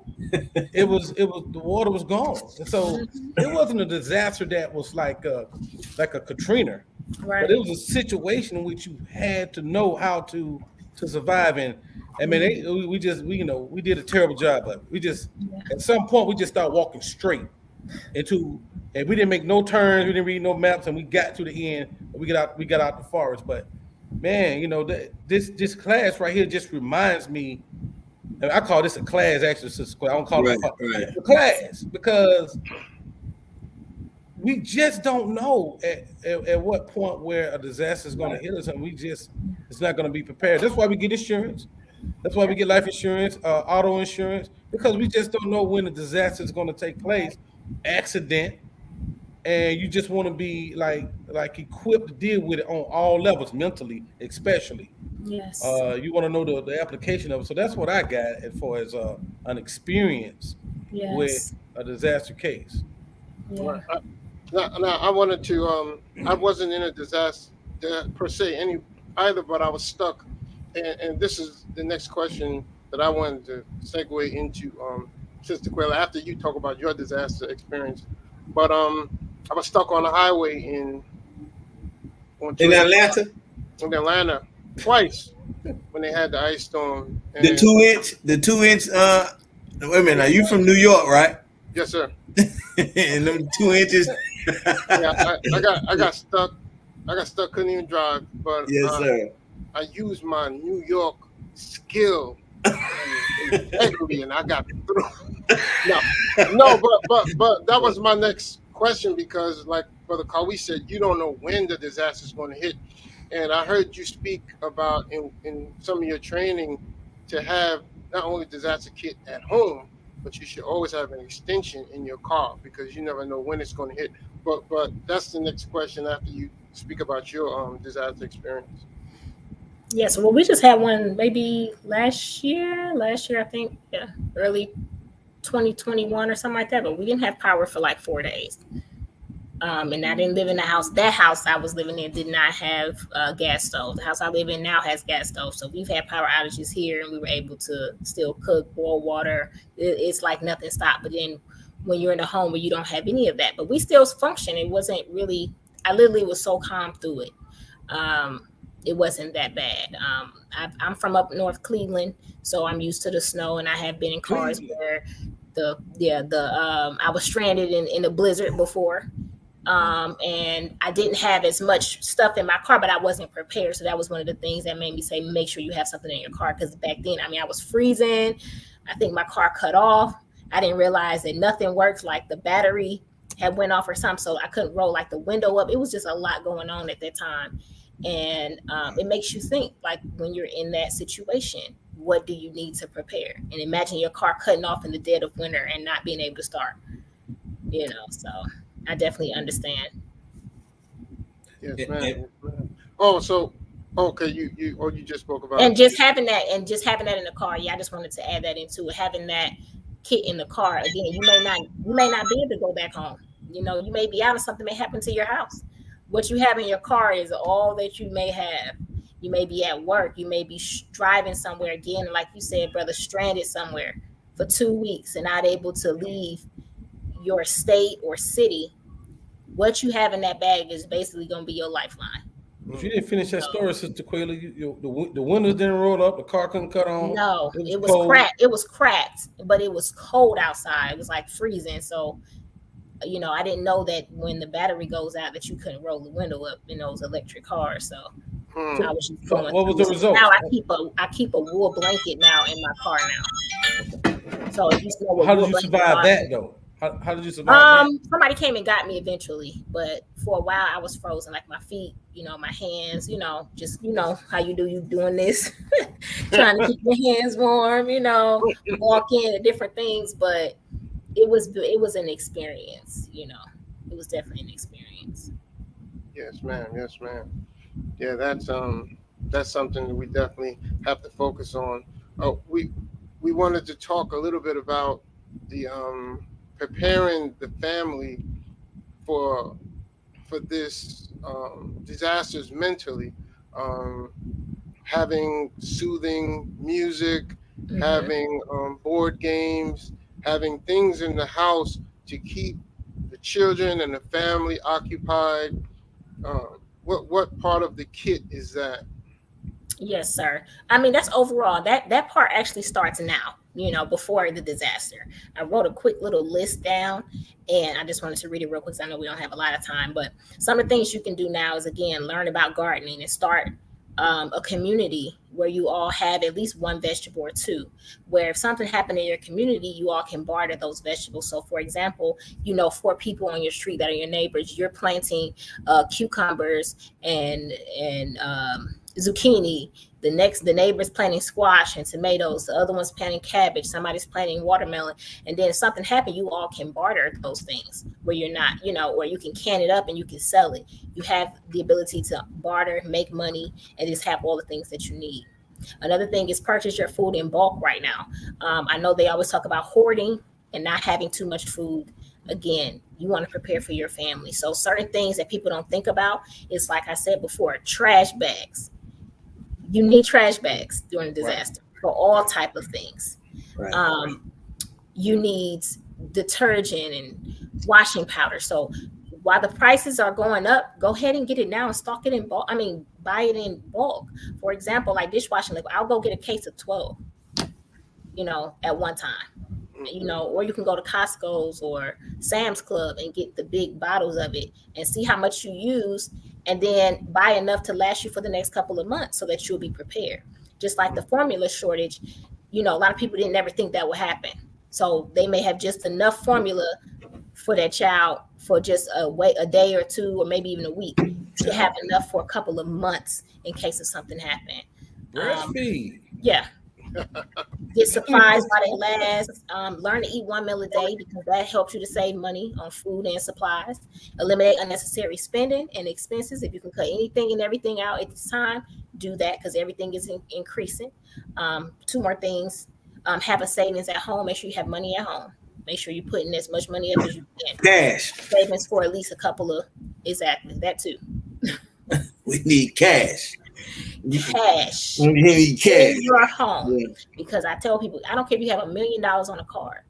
It was the water was gone, and so it wasn't a disaster that was like a Katrina, right? But it was a situation in which you had to know how to survive. And I mean, we did a terrible job of it. At some point we just started walking straight and we didn't make no turns, we didn't read no maps, and we got to the end. We got out the forest, but man, you know, this class right here just reminds me. I call this a class, actually. I don't call it a class, because we just don't know at what point where a disaster is going to hit us, and it's not going to be prepared. That's why we get insurance. That's why we get life insurance, auto insurance, because we just don't know when the disaster is going to take place, accident, and you just want to be like equipped to deal with it on all levels, mentally, especially. Yes. You want to know the application of it. So that's what I got as far as an experience with a disaster case. Yeah. Now I wanted to. I wasn't in a disaster per se either, but I was stuck. And this is the next question that I wanted to segue into, Sister Quayla, after you talk about your disaster experience. But I was stuck on the highway in Atlanta. In Atlanta. Twice when they had the ice storm. And the 2 inch. Wait a minute. Are you from New York, right? Yes, sir. And them 2 inches. Yeah, I got stuck. Couldn't even drive. But yes, sir. I used my New York skill and integrity, and I got through. no, but that was my next question, because like Brother Kawi said, you don't know when the disaster is going to hit. And I heard you speak about in some of your training to have not only disaster kit at home, but you should always have an extension in your car, because you never know when it's going to hit. But that's the next question after you speak about your disaster experience. Yes, well, we just had one maybe last year, I think, yeah, early 2021 or something like that, but we didn't have power for like 4 days. And I didn't live in the house. That house I was living in did not have gas stove. The house I live in now has gas stove. So we've had power outages here, and we were able to still cook, boil water. It's like nothing stopped. But then when you're in a home where you don't have any of that, but we still function. It wasn't really, I literally was so calm through it. It wasn't that bad. I'm from up north Cleveland, so I'm used to the snow, and I have been in cars where I was stranded in a blizzard before. And I didn't have as much stuff in my car, but I wasn't prepared. So that was one of the things that made me say, make sure you have something in your car. Because back then, I mean, I was freezing. I think my car cut off. I didn't realize that nothing worked, like the battery had went off or something. So I couldn't roll like the window up. It was just a lot going on at that time. And it makes you think, like, when you're in that situation, what do you need to prepare? And imagine your car cutting off in the dead of winter and not being able to start, so I definitely understand. Yes, ma'am. Oh, so okay, you just spoke about and just having that in the car. Yeah, I just wanted to add that into it. Having that kit in the car. Again, you may not be able to go back home. You may be out and something may happen to your house. What you have in your car is all that you may have. You may be at work. You may be driving somewhere, again, like you said, brother, stranded somewhere for 2 weeks and not able to leave your state or city. What you have in that bag is basically going to be your lifeline. If you didn't finish that story, Sister Quayla, the windows didn't roll up, the car couldn't cut on. No, it was cracked. It was cracked, but it was cold outside. It was like freezing. So, I didn't know that when the battery goes out that you couldn't roll the window up in those electric cars. So I was just going. What was the result? Now I keep a wool blanket now in my car now. So if you know how did you survive that though? How did you survive that? Somebody came and got me eventually, but for a while I was frozen, like my feet, my hands, just how you doing this, trying to keep your hands warm, walking and different things, but it was an experience, it was definitely an experience. Yes, ma'am. Yeah, that's something that we definitely have to focus on. We wanted to talk a little bit about the preparing the family for this disasters mentally, having soothing music, having board games, having things in the house to keep the children and the family occupied. What part of the kit is that? Yes, sir. I mean, that's overall. That part actually starts now, before the disaster. I wrote a quick little list down, and I just wanted to read it real quick because I know we don't have a lot of time. But some of the things you can do now is, again, learn about gardening and start a community where you all have at least one vegetable or two, where if something happened in your community, you all can barter those vegetables. So for example, 4 people on your street that are your neighbors, you're planting cucumbers and zucchini. The neighbor's planting squash and tomatoes, the other one's planting cabbage, somebody's planting watermelon, and then if something happened, you all can barter those things where you're not, or you can can it up and you can sell it. You have the ability to barter, make money, and just have all the things that you need. Another thing is purchase your food in bulk right now. I know they always talk about hoarding and not having too much food. Again, you want to prepare for your family. So certain things that people don't think about is, like I said before, trash bags. You need trash bags during a disaster for all type of things. Right. You need detergent and washing powder. So while the prices are going up, go ahead and get it now and stock it in bulk. I mean, buy it in bulk. For example, like dishwashing liquid, I'll go get a case of 12, at one time. Or you can go to Costco's or Sam's Club and get the big bottles of it and see how much you use, and then buy enough to last you for the next couple of months so that you'll be prepared. just like the formula shortage, a lot of people didn't ever think that would happen. So they may have just enough formula for their child for just a day or two, or maybe even a week, to have enough for a couple of months in case of something happened. Breastfeed. Yeah. Get supplies while they last. Learn to eat 1 meal a day, because that helps you to save money on food and supplies. Eliminate unnecessary spending and expenses. If you can cut anything and everything out at this time, do that, because everything is increasing. 2 more things. Have a savings at home. Make sure you have money at home. Make sure you're putting as much money up as you can. Cash. Savings for at least a couple of, exactly, that too. We need cash. Cash. We need cash. In your home. Yeah. Because I tell people, I don't care if you have $1 million on a card.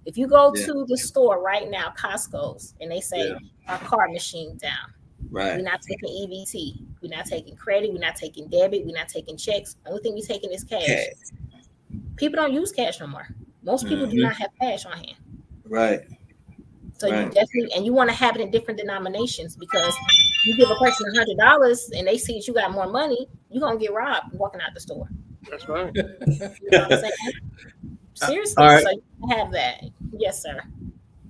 If you go to the store right now, Costco's, and they say our card machine down. Right. We're not taking EBT. We're not taking credit. We're not taking debit. We're not taking checks. Only thing we're taking is cash. People don't use cash no more. Most people do not have cash on hand. Right. So you definitely, and you want to have it in different denominations, because you give a person $100 and they see that you got more money, you're gonna get robbed walking out the store. That's right. You know what I'm saying? Seriously. All right. So you have that. Yes, sir.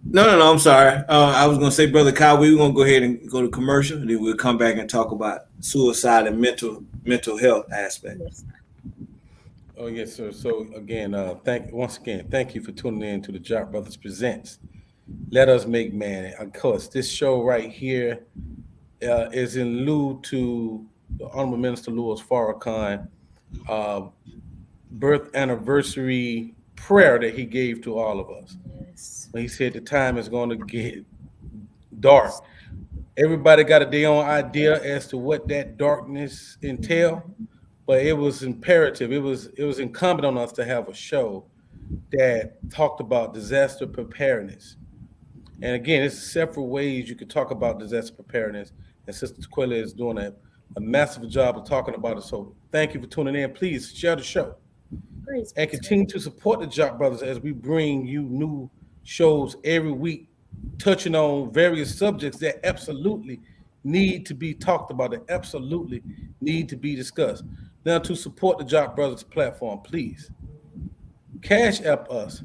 No, I'm sorry. I was going to say, Brother Kyle, we were going to go ahead and go to commercial, and then we'll come back and talk about suicide and mental health aspect. Yes, sir. Oh, yes, sir. So again, thank you for tuning in to the Jock Brothers Presents. Let Us Make Man. Of course, this show right here is in lieu to the Honorable Minister Louis Farrakhan birth anniversary prayer that he gave to all of us. Yes. When he said the time is going to get dark. Everybody got their own idea as to what that darkness entail, but it was imperative. It was incumbent on us to have a show that talked about disaster preparedness. And again, there's several ways you could talk about disaster preparedness, and Sister Tequila is doing a massive job of talking about it. So thank you for tuning in. Please share the show. Praise And continue to support the Jock Brothers as we bring you new shows every week, touching on various subjects that absolutely need to be talked about, that absolutely need to be discussed. Now, to support the Jock Brothers platform, please Cash App us.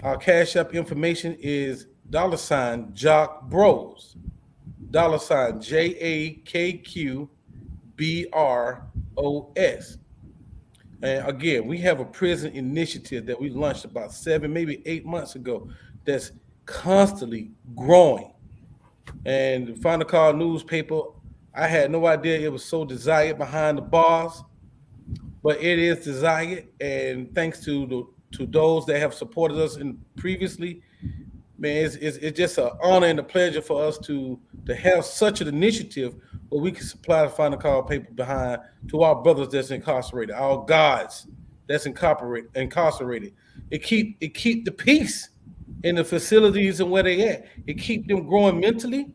Our Cash App information is $Jock Bros, $JAKQBROS. And again, we have a prison initiative that we launched about 7, maybe 8 months ago that's constantly growing. And the Final Call newspaper, I had no idea it was so desired behind the bars, but it is desired. And thanks to those that have supported us previously, man, it's just an honor and a pleasure for us to have such an initiative where we can supply the Final Call paper behind to our brothers that's incarcerated, our guards that's incarcerated. It keep the peace in the facilities and where they at. It keep them growing mentally,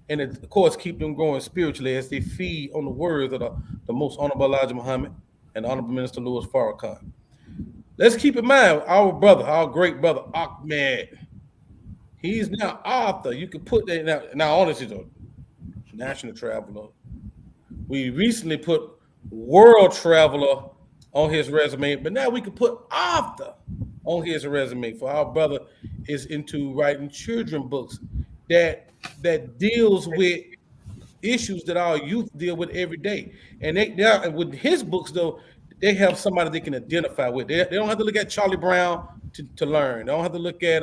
and it, of course, keep them growing spiritually as they feed on the words of the most honorable Elijahmuhammad and Honorable Minister Louis Farrakhan. Let's keep in mind our brother, our great brother, Ahmed. He's now author. You can put that now. Honestly, though, national traveler. We recently put world traveler on his resume, but now we can put author on his resume. For our brother is into writing children books that deals with issues that our youth deal with every day. And they with his books though, they have somebody they can identify with. They don't have to look at Charlie Brown to learn. They don't have to look at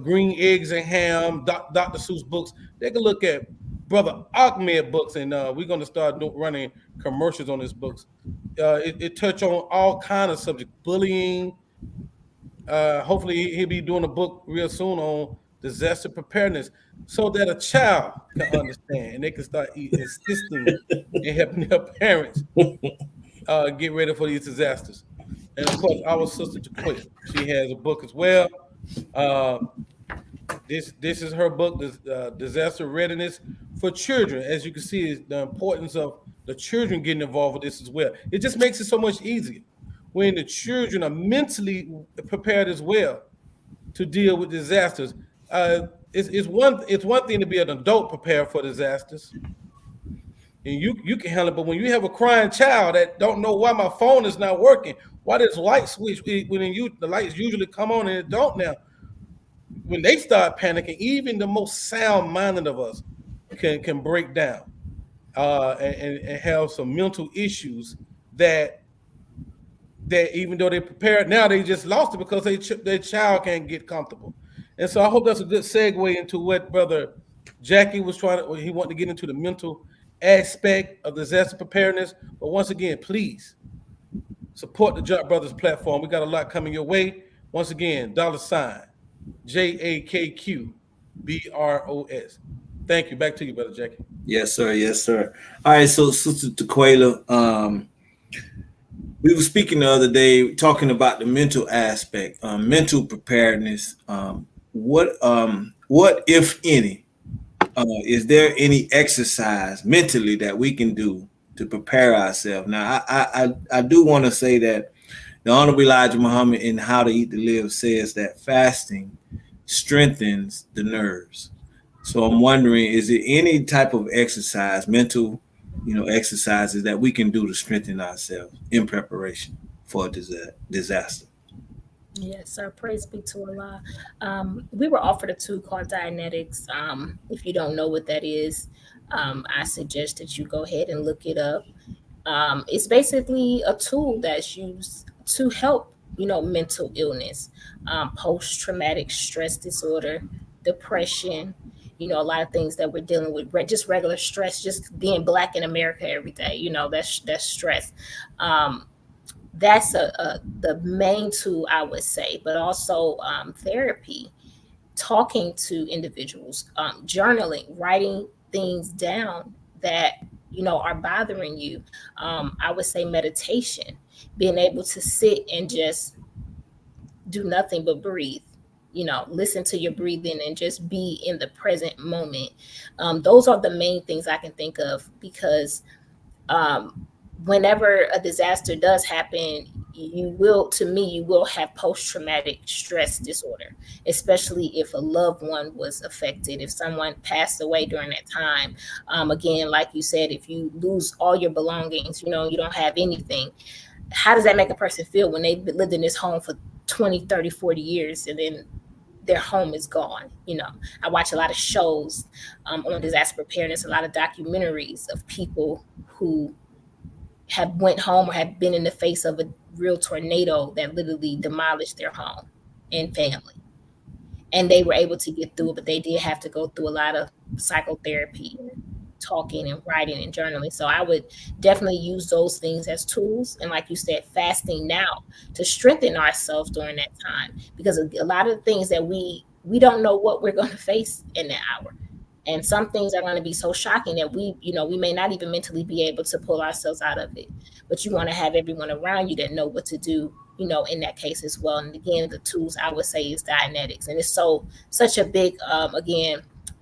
Green Eggs and Ham, Dr. Seuss books. They can look at Brother Ahmed books, and we're going to start running commercials on his books. It touch on all kinds of subjects, bullying. Hopefully he'll be doing a book real soon on disaster preparedness, so that a child can understand and they can start assisting and helping their parents get ready for these disasters. And of course, our sister Tequila, she has a book as well. This is her book, Disaster Readiness for Children. As you can see, the importance of the children getting involved with this as well. It just makes it so much easier when the children are mentally prepared as well to deal with disasters. It's one thing to be an adult prepared for disasters, and you can handle it. But when you have a crying child that don't know why my phone is not working, why this light switch when the lights usually come on and it don't now, when they start panicking, even the most sound-minded of us can break down and have some mental issues that even though they're prepared now, they just lost it because their child can't get comfortable. And so I hope that's a good segue into what Brother Jackie was he wanted to get into the mental aspect of disaster preparedness. But once again, please support the Jock Brothers platform. We got a lot coming your way. Once again, $JAKQBROS. Thank you. Back to you, Brother Jackie. Yes, sir. Yes, sir. All right. So, Sister Tequila, we were speaking the other day, talking about the mental aspect, mental preparedness. What, if any, is there any exercise mentally that we can do to prepare ourselves? Now, I do want to say that the Honorable Elijahmuhammad in How to Eat to Live says that fasting strengthens the nerves. So I'm wondering, is there any type of exercise, mental, exercises that we can do to strengthen ourselves in preparation for a disaster? Yes, sir. Praise be to Allah. We were offered a tool called Dianetics. If you don't know what that is, I suggest that you go ahead and look it up. It's basically a tool that's used to help, mental illness, post-traumatic stress disorder, depression, a lot of things that we're dealing with, just regular stress, just being Black in America every day, that's stress. That's the main tool, I would say, but also therapy, talking to individuals, journaling, writing things down that are bothering you. I would say meditation, being able to sit and just do nothing but breathe, listen to your breathing and just be in the present moment. Those are the main things I can think of, because whenever a disaster does happen, you will have post-traumatic stress disorder, especially if a loved one was affected, if someone passed away during that time. Again, like you said, if you lose all your belongings, you don't have anything. How does that make a person feel when they've lived in this home for 20, 30, 40 years and then their home is gone? I watch a lot of shows on disaster preparedness, a lot of documentaries of people who have went home or have been in the face of a real tornado that literally demolished their home and family. And they were able to get through it, but they did have to go through a lot of psychotherapy, talking and writing and journaling. So I would definitely use those things as tools. And like you said, fasting now to strengthen ourselves during that time, because a lot of the things that we don't know what we're going to face in that hour. And some things are going to be so shocking that we may not even mentally be able to pull ourselves out of it. But you want to have everyone around you that know what to do, in that case as well. And again, the tools I would say is Dianetics. And it's such a big,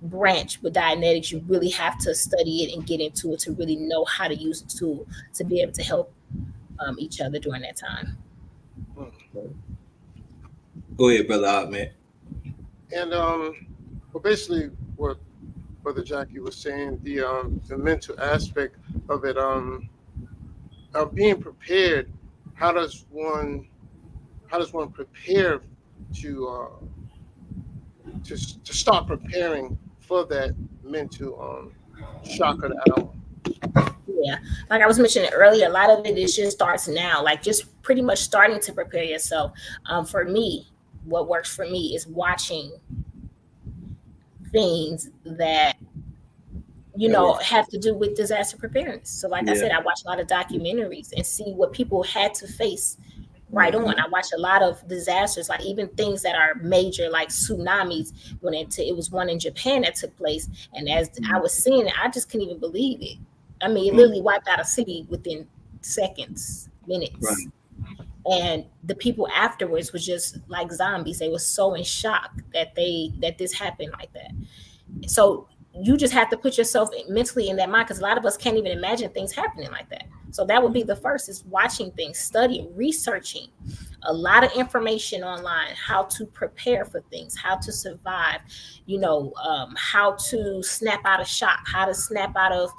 branch with Dianetics. You really have to study it and get into it to really know how to use the tool to be able to help each other during that time. Go ahead, Brother Ahmed. And well, basically what Brother Jackie was saying, the mental aspect of it, of being prepared. How does one prepare to start preparing for that mental shock of the hour? Yeah, like I was mentioning earlier, a lot of it just starts now, like just pretty much starting to prepare yourself. For me, what works for me is watching things that have to do with disaster preparedness. So like I said, I watch a lot of documentaries and see what people had to face right on. I watch a lot of disasters, like even things that are major, like tsunamis. When it was one in Japan that took place, and as I was seeing it, I just couldn't even believe it. I mean, it literally wiped out a city within seconds, minutes. Right. And the people afterwards was just like zombies. They were so in shock that this happened like that. So you just have to put yourself mentally in that mind, because a lot of us can't even imagine things happening like that. So that would be the first, is watching things, studying, researching, a lot of information online, how to prepare for things, how to survive, how to snap out of shock, how to snap out of,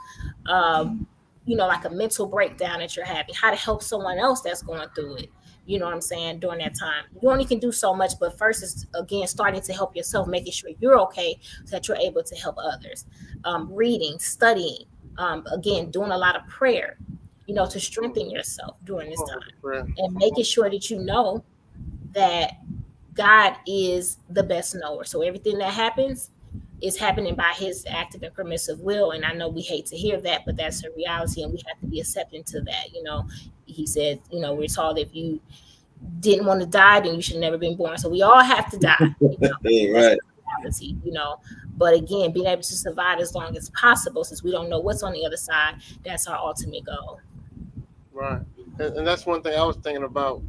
like a mental breakdown that you're having, how to help someone else that's going through it. You know what I'm saying? During that time, you only can do so much, but first is again starting to help yourself, making sure you're okay, so that you're able to help others. Reading, studying, again, doing a lot of prayer, to strengthen yourself during this time, and making sure that you know that God is the best knower. So everything that happens is happening by his active and permissive will. And I know we hate to hear that, but that's a reality, and we have to be accepting to that. He said, we're taught if you didn't want to die, then you should have never been born. So we all have to die. Right. Reality, But again, being able to survive as long as possible, since we don't know what's on the other side, that's our ultimate goal. Right. And that's one thing I was thinking about,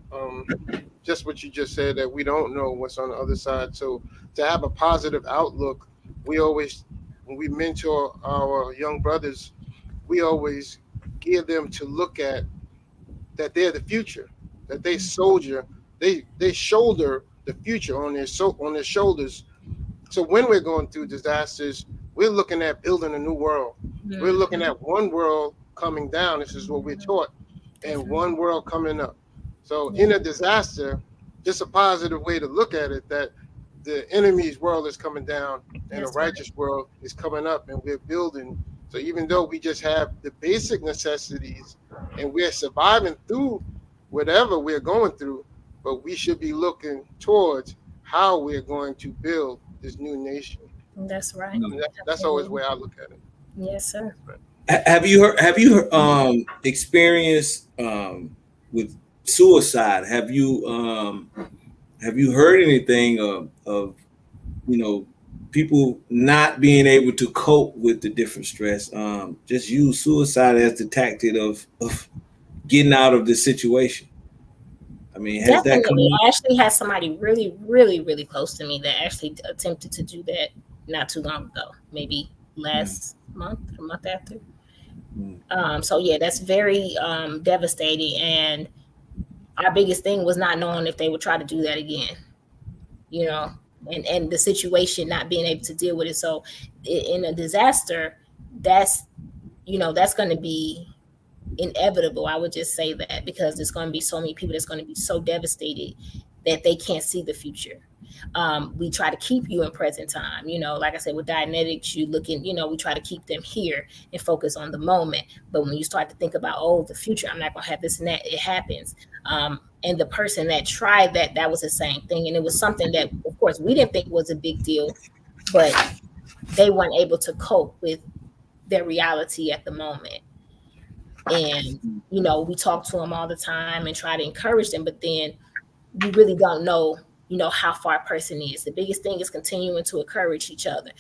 just what you just said, that we don't know what's on the other side. So to have a positive outlook, when we mentor our young brothers, we always gear them to look at that they're the future, that they shoulder the future on their shoulders. So when we're going through disasters, we're looking at building a new world. Mm-hmm. We're looking at one world coming down. This is what we're taught, and one world coming up. So in a disaster, just a positive way to look at it, that the enemy's world is coming down and the righteous world is coming up, and we're building. So even though we just have the basic necessities and we're surviving through whatever we're going through, but we should be looking towards how we're going to build this new nation. That's right. That's always the way I look at it. Yes, sir. Have you experienced with suicide? Have you heard anything of people not being able to cope with the different stress? Just use suicide as the tactic of getting out of the situation. I mean, has that come up? I actually had somebody really, really, really close to me that actually attempted to do that not too long ago, maybe last month or month after. So yeah, that's very devastating. And our biggest thing was not knowing if they would try to do that again, and the situation, not being able to deal with it. So in a disaster, that's going to be inevitable. I would just say that, because there's going to be so many people that's going to be so devastated that they can't see the future. We try to keep you in present time, like I said, with Dianetics, you looking, we try to keep them here and focus on the moment. But when you start to think about, the future, I'm not going to have this and that, it happens. And the person that tried that was the same thing. And it was something that, of course, we didn't think was a big deal, but they weren't able to cope with their reality at the moment. And, we talk to them all the time and try to encourage them, but then you really don't know, how far a person is. The biggest thing is continuing to encourage each other,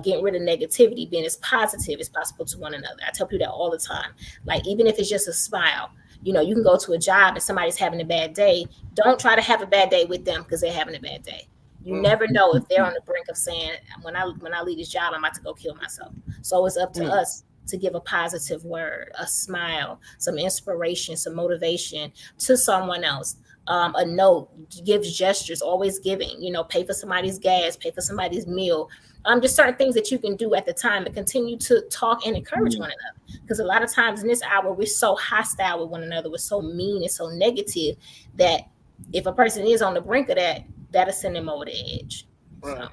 getting rid of negativity, being as positive as possible to one another. I tell people that all the time. Like, even if it's just a smile, you can go to a job and somebody's having a bad day. Don't try to have a bad day with them because they're having a bad day. You never know if they're on the brink of saying, when I leave this job, I'm about to go kill myself. So it's up to us to give a positive word, a smile, some inspiration, some motivation to someone else. A note, give gestures, always giving, pay for somebody's gas, pay for somebody's meal. Just certain things that you can do at the time to continue to talk and encourage one another. Because a lot of times in this hour, we're so hostile with one another, we're so mean and so negative that if a person is on the brink of that, that'll send them over the edge. Right.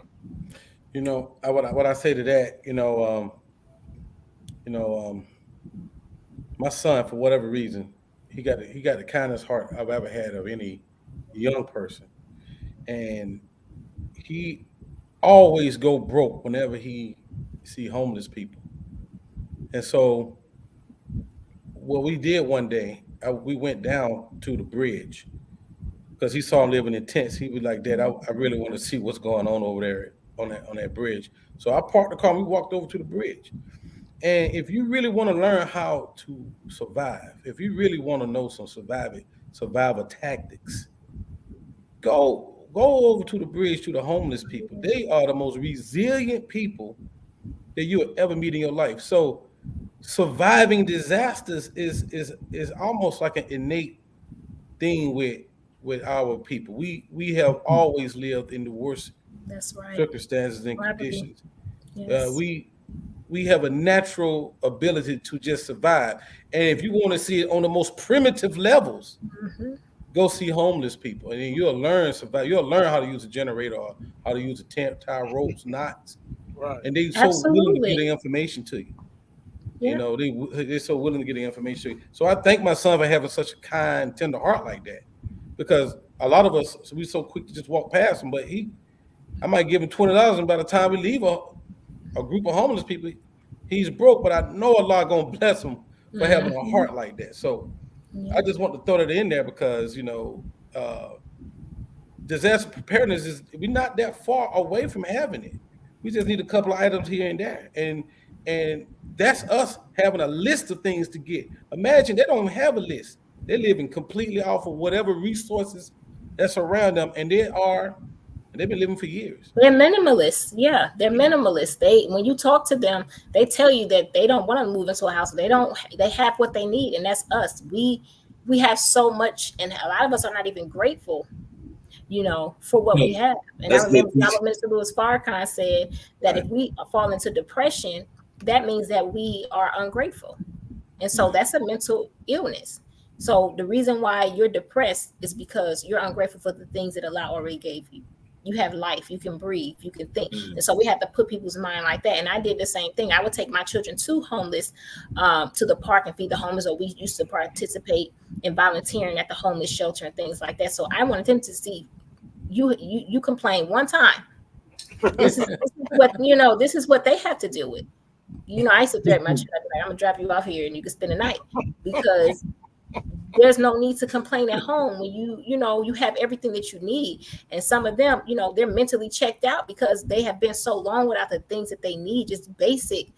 So. What I say to that, my son, for whatever reason, he got the kindest heart I've ever had of any young person, and he always go broke whenever he see homeless people. And so what we did one day, we went down to the bridge because he saw him living in tents. He was like, "Dad, I really want to see what's going on over there on that bridge." So I parked the car and we walked over to the bridge. And if you really want to learn how to survive, if you really want to know some survival tactics, go over to the bridge to the homeless people. They are the most resilient people that you will ever meet in your life. So surviving disasters is almost like an innate thing with with our people. We have always lived in the worst That's right. circumstances and Poverty. conditions. Yes. We have a natural ability to just survive. And if you want to see it on the most primitive levels, go see homeless people, and then you'll learn survive. You'll learn how to use a generator or how to use a tent, tie ropes, knots. Right. And they so willing to Absolutely. get the information to you. Yeah. You know, they're so willing to get the information to you. So I thank my son for having such a kind, tender heart like that, because a lot of us we so quick to just walk past him. But I might give him $20, and by the time we leave a group of homeless people, he's broke. But I know Allah gonna bless him for having a heart like that. So I just want to throw that in there because disaster preparedness we're not that far away from having it. We just need a couple of items here and there, and that's us having a list of things to get. Imagine they don't have a list; they're living completely off of whatever resources that's around them, and they've been living for years. They're minimalists. Yeah, they're minimalists. When you talk to them, they tell you that they don't want to move into a house. They have what they need, and that's us. We have so much, and a lot of us are not even grateful, for what we have. And I remember Minister Louis Farrakhan said that if we fall into depression, that means that we are ungrateful. And so that's a mental illness. So the reason why you're depressed is because you're ungrateful for the things that Allah already gave you. You have life, you can breathe, you can think. And so we have to put people's mind like that. And I did the same thing. I would take my children to homeless, to the park and feed the homeless, or we used to participate in volunteering at the homeless shelter and things like that. So I wanted them to see you complain one time. This is what they have to deal with. I used to threaten my children, like, I'm gonna drop you off here and you can spend the night, because there's no need to complain at home when you have everything that you need. And some of them, they're mentally checked out because they have been so long without the things that they need, just basic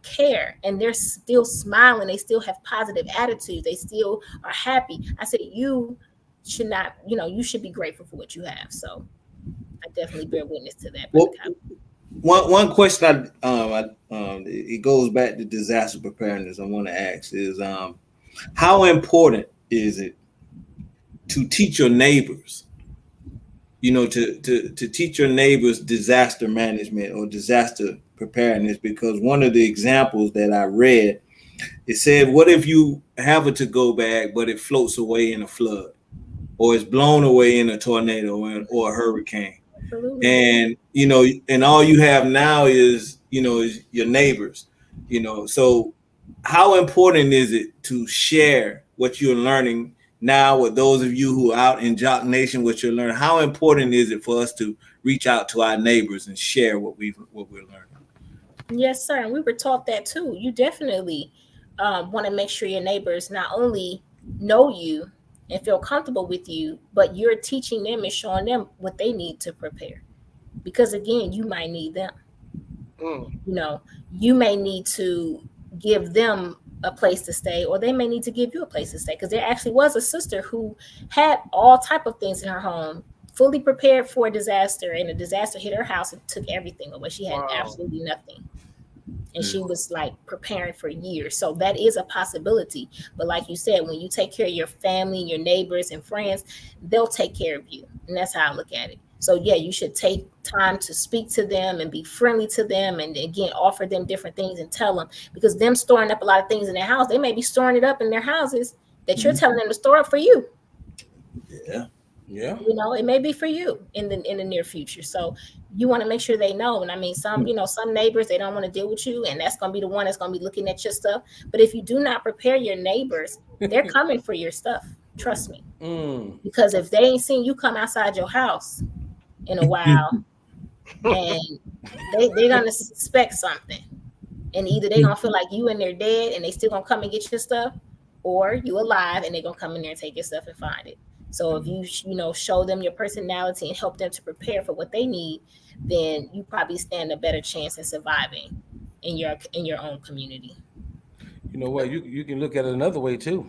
care, and they're still smiling. They still have positive attitudes. They still are happy. I said, you should not, you should be grateful for what you have. So I definitely bear witness to that. Well, one question it goes back to disaster preparedness. I want to ask is, how important is it to teach your neighbors, to teach your neighbors disaster management or disaster preparedness? Because one of the examples that I read, it said, what if you have a to-go bag, but it floats away in a flood, or it's blown away in a tornado or a hurricane? Absolutely. And, and all you have now is your neighbors, so how important is it to share what you're learning now with those of you who are out in Jock Nation, what you're learning? How important is it for us to reach out to our neighbors and share what we're learning? Yes, sir. And we were taught that too. You definitely want to make sure your neighbors not only know you and feel comfortable with you, but you're teaching them and showing them what they need to prepare. Because again, you might need them. You may need to give them a place to stay, or they may need to give you a place to stay. Because there actually was a sister who had all type of things in her home, fully prepared for a disaster, and a disaster hit her house and took everything away. She had absolutely nothing. And she was like preparing for years. So that is a possibility. But like you said, when you take care of your family, your neighbors and friends, they'll take care of you. And that's how I look at it. So yeah, you should take time to speak to them and be friendly to them, and again, offer them different things and tell them, because them storing up a lot of things in their house, they may be storing it up in their houses that you're telling them to store up for you. Yeah. It may be for you in the near future. So you want to make sure they know. And I mean, some neighbors, they don't want to deal with you, and that's going to be the one that's going to be looking at your stuff. But if you do not prepare your neighbors, they're coming for your stuff. Trust me. Because if they ain't seen you come outside your house in a while, and they're going to suspect something, and either they're going to feel like you and they're dead and they still going to come and get your stuff, or you alive and they're going to come in there and take your stuff and find it. So if you show them your personality and help them to prepare for what they need, then you probably stand a better chance of surviving in your own community. You know what? You can look at it another way too.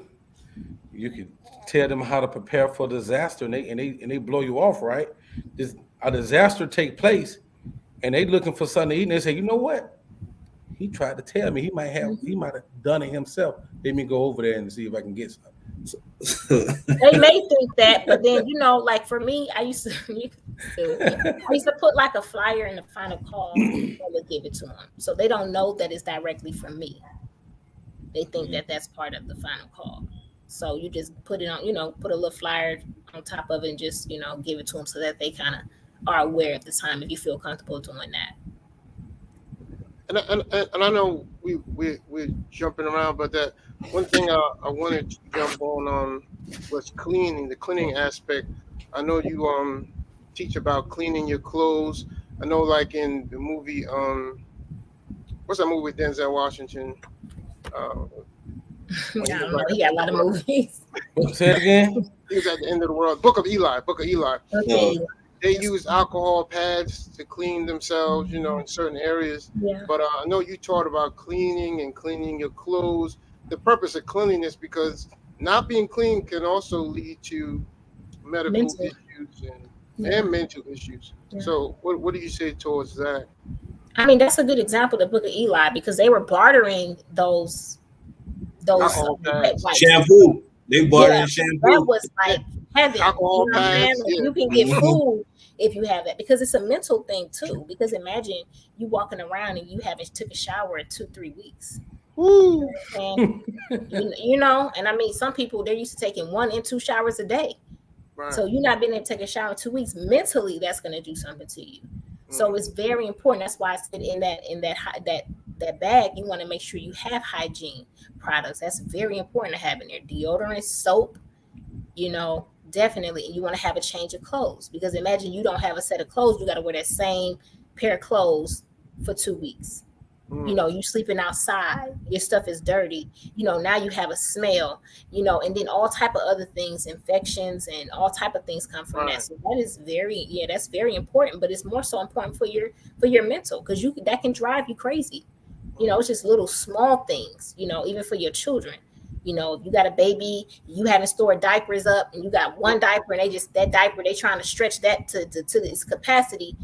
You can tell them how to prepare for disaster, and they blow you off, right? A disaster take place, and they looking for something to eat, and they say, you know what? He tried to tell me he might have done it himself. Let me go over there and see if I can get something. They may think that, but then like for me, I used to put like a flyer in the final call and would give it to them, so they don't know that it's directly from me. They think that that's part of the final call. So you just put it on, put a little flyer on top of it and just give it to them so that they kind of are aware at the time if you feel comfortable doing that. And I know we're jumping around, but that one thing I wanted to jump on was cleaning, the cleaning aspect. I know you teach about cleaning your clothes. I know, like in the movie, what's that movie with Denzel Washington? I don't know. He got a lot of movies. Say it again. He was at the end of the world. Book of Eli. Okay. They use alcohol pads to clean themselves, in certain areas. Yeah. But I know you taught about cleaning your clothes. The purpose of cleanliness, because not being clean can also lead to medical issues and mental issues. Yeah. So what do you say towards that? I mean, that's a good example, the Book of Eli, because they were bartering those shampoo. They bartered shampoo. That was like heaven. Alcohol pads, you can get food if you have that, because it's a mental thing too. Because imagine you walking around and you haven't took a shower in 2-3 weeks. Woo. And and I mean, some people, they're used to taking 1 and 2 showers a day. Right. So you not being able to take a shower in 2 weeks, mentally, that's going to do something to you. So it's very important. That's why I said in that bag, you want to make sure you have hygiene products. That's very important to have in there. Deodorant, soap, definitely. And you want to have a change of clothes, because imagine you don't have a set of clothes. You got to wear that same pair of clothes for 2 weeks. You sleeping outside, your stuff is dirty, now you have a smell, and then all type of other things, infections and all type of things come from that. So that is that's very important, but it's more so important for your mental, because that can drive you crazy. It's just little small things, even for your children. You got a baby, you haven't stored diapers up, and you got one diaper, and they trying to stretch that to its capacity.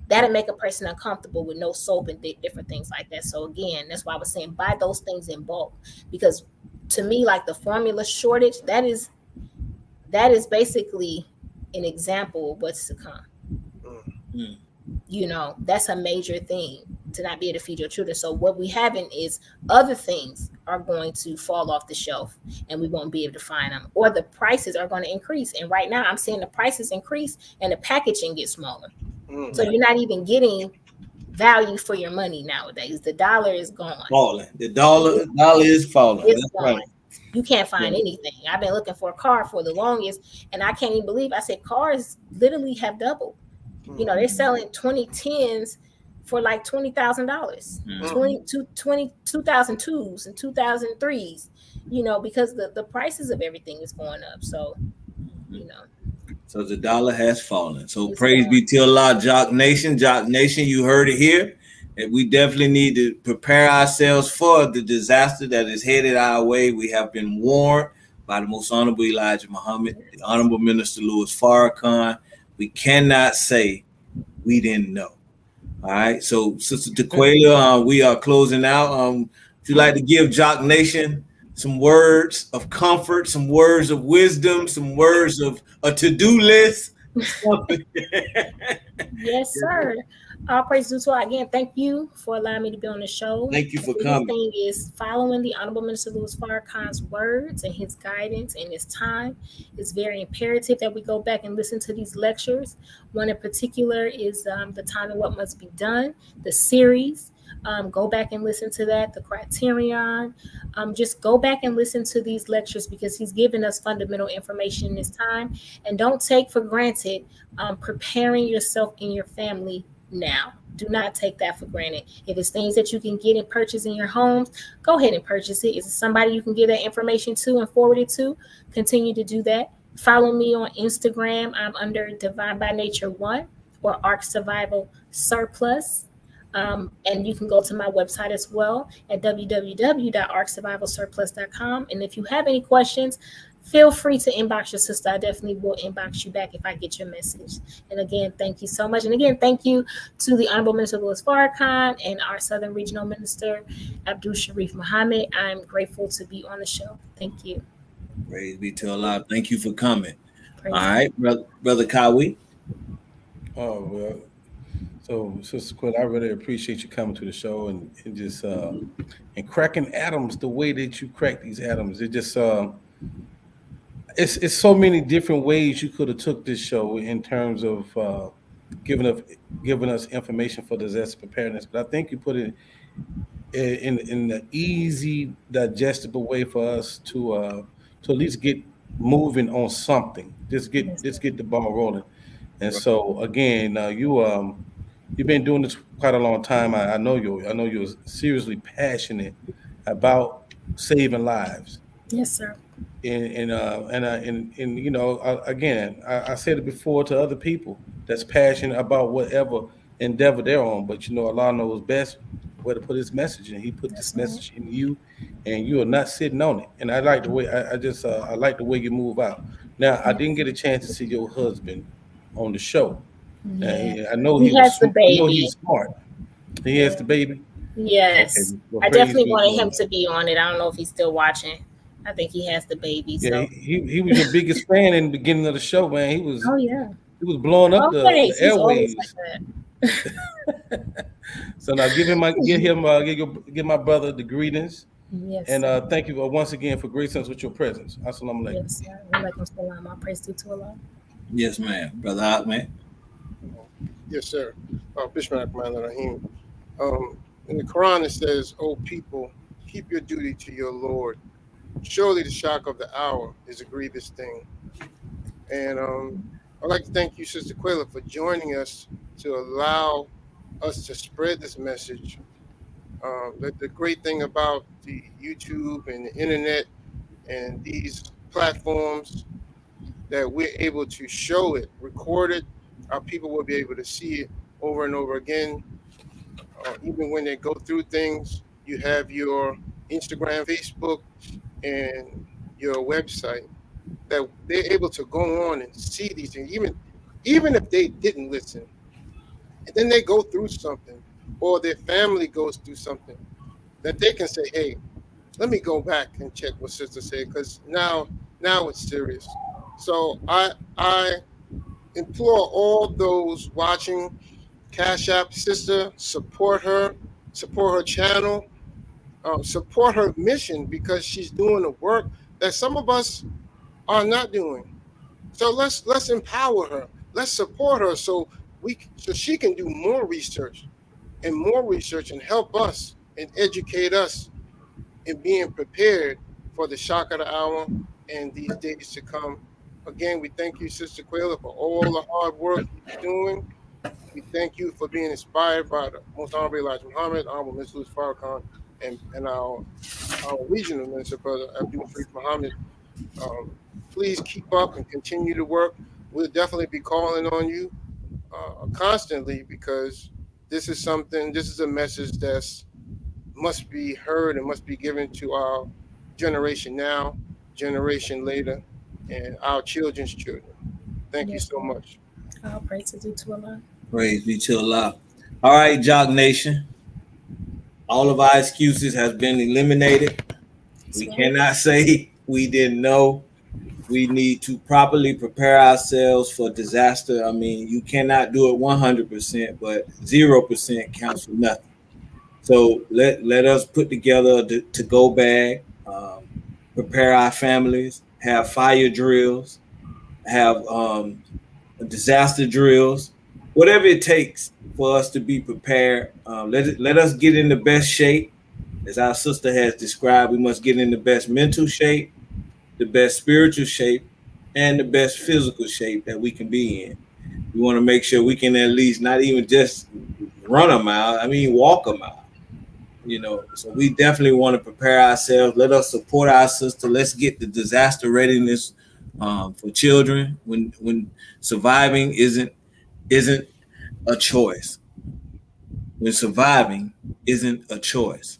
That'll make a person uncomfortable with no soap and different things like that. So again, that's why I was saying buy those things in bulk, because to me, like the formula shortage, that is basically an example of what's to come. That's a major thing, to not be able to feed your children. So what we haven't is other things are going to fall off the shelf and we won't be able to find them, or the prices are going to increase. And right now I'm seeing the prices increase and the packaging gets smaller. So you're not even getting value for your money nowadays. The dollar is gone. Falling. The dollar is falling. It's gone. Right. You can't find anything. I've been looking for a car for the longest, and I can't even believe I said cars literally have doubled. They're selling 2010s for like $20,000, 2002s and 2003s, because the prices of everything is going up. So, So the dollar has fallen. So praise be to Allah, Jock Nation. Jock Nation, you heard it here. And we definitely need to prepare ourselves for the disaster that is headed our way. We have been warned by the most honorable Elijahmuhammad, the honorable Minister Louis Farrakhan. We cannot say we didn't know. All right. So Sister Tequila, we are closing out. If you'd like to give Jock Nation some words of comfort, some words of wisdom, some words of a to-do list. Yes, sir. All praise to Allah. Again, thank you for allowing me to be on the show. Thank you for coming. The thing is following the Honorable Minister Louis Farrakhan's words and his guidance and his time. It's very imperative that we go back and listen to these lectures. One in particular is The Time and What Must Be Done, the series. Go back and listen to that, the criterion. Just go back and listen to these lectures, because he's given us fundamental information in this time. And don't take for granted preparing yourself and your family now. Do not take that for granted. If it's things that you can get and purchase in your homes, go ahead and purchase it. Is it somebody you can give that information to and forward it to? Continue to do that. Follow me on Instagram. I'm under Divine by Nature 1 or Ark Survival Surplus. And you can go to my website as well at www.arksurvivalsurplus.com. And if you have any questions, feel free to inbox your sister. I definitely will inbox you back if I get your message. And again, thank you so much. And again, thank you to the Honorable Minister Louis Farrakhan and our Southern Regional Minister, Abdul Sharif Muhammad. I'm grateful to be on the show. Thank you. Praise be to Allah. Thank you for coming. Praise All right, brother Kawi. Oh well, so Sister Quill, I really appreciate you coming to the show and just and cracking atoms the way that you crack these atoms. It just it's so many different ways you could have took this show in terms of giving us information for disaster preparedness. But I think you put it in the easy, digestible way for us to at least get moving on something. Just get the ball rolling. And so again, you've been doing this quite a long time. I know you're seriously passionate about saving lives. Yes, sir. And you know, again, I said it before to other people that's passionate about whatever endeavor they're on. But you know, Allah knows best where to put His message, and He put this message in you, and you are not sitting on it. And I like the way I like the way you move out. Now, I didn't get a chance to see your husband on the show. Yeah. I know He has the I know baby. he's smart. He has the baby. Yes. Okay, well, I praise definitely be wanted to him Allah. to be on it. I don't know if he's still watching. I think he has the baby. Yeah, So he was your biggest fan in the beginning of the show, man. He was yeah. blowing up the He's always airwaves. like that. So now give my brother the greetings. Yes. And thank you once again for gracing us with your presence. Assalamu alaikum. Yes, sir. Walaikum salam. All praise due to Allah. Yes, ma'am. Brother Ahmed. Yes, sir. Bismillahirrahmanirrahim. In the Quran, it says, "O people, keep your duty to your Lord. Surely the shock of the hour is a grievous thing." And I'd like to thank you, Sister Quayla, for joining us to allow us to spread this message. The great thing about the YouTube and the internet and these platforms, that we're able to show it, record it. Our people will be able to see it over and over again. Even when they go through things, you have your Instagram, Facebook, and your website, that they're able to go on and see these things, even if they didn't listen. And then they go through something, or their family goes through something, that they can say, "Hey, let me go back and check what Sister said, because now it's serious." So I implore all those watching, Cash App Sister, support her channel, support her mission, because she's doing the work that some of us are not doing. So let's empower her. Let's support her so she can do more research and help us and educate us in being prepared for the shock of the hour and these days to come. Again, we thank you, Sister Quayla, for all the hard work you're doing. We thank you for being inspired by the Most Honorable Elijahmuhammad, Honorable Ms. Louis Farrakhan, and our regional minister, Brother Abdul Sharif Muhammad. Please keep up and continue to work. We'll definitely be calling on you constantly, because this is a message that must be heard and must be given to our generation now, generation later, and our children's children. Thank you so much. All praise due to Allah. Praise be to Allah. All right, Jock Nation. All of our excuses have been eliminated. We cannot say we didn't know. We need to properly prepare ourselves for disaster. I mean, you cannot do it 100%, but 0% counts for nothing. So let us put together a to-go bag, prepare our families, have fire drills, have disaster drills, whatever it takes for us to be prepared. Let us get in the best shape. As our sister has described, we must get in the best mental shape, the best spiritual shape, and the best physical shape that we can be in. We want to make sure we can at least not even just run a mile, walk a mile. So we definitely want to prepare ourselves. Let us support our sister. Let's get the disaster readiness for children when surviving isn't a choice. When surviving isn't a choice.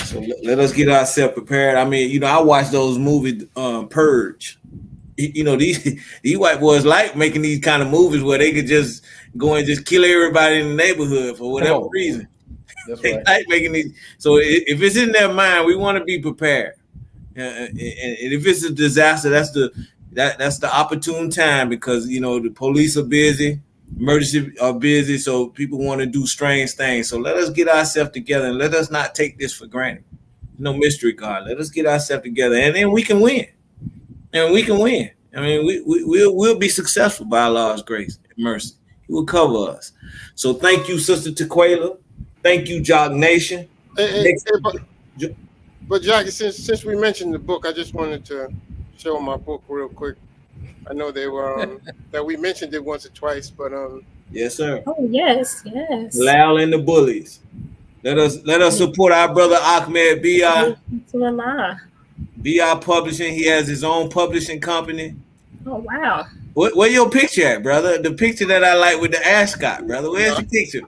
So let us get ourselves prepared. I watch those movies, Purge. These white boys like making these kind of movies where they could just go and just kill everybody in the neighborhood for whatever reason. That's They right. like making these. So if it's in their mind, we want to be prepared. And if it's a disaster, that's the opportune time, because the police are busy, emergency are busy, so people want to do strange things. So let us get ourselves together and let us not take this for granted. No mystery, God. Let us get ourselves together, and then we can win. And we can win. I mean, we'll be successful by Allah's grace and mercy. He will cover us. So thank you, Sister Tequila. Thank you, Jock Nation. But Jackie, since we mentioned the book, I just wanted to show my book real quick. I know they were that we mentioned it once or twice, but yes, sir. Oh yes. Lal and the Bullies. Let us support our brother Ahmed B.I. B.I. Publishing. He has his own publishing company. Oh wow. Where your picture at, brother? The picture that I like with the ascot, brother. Where's the picture?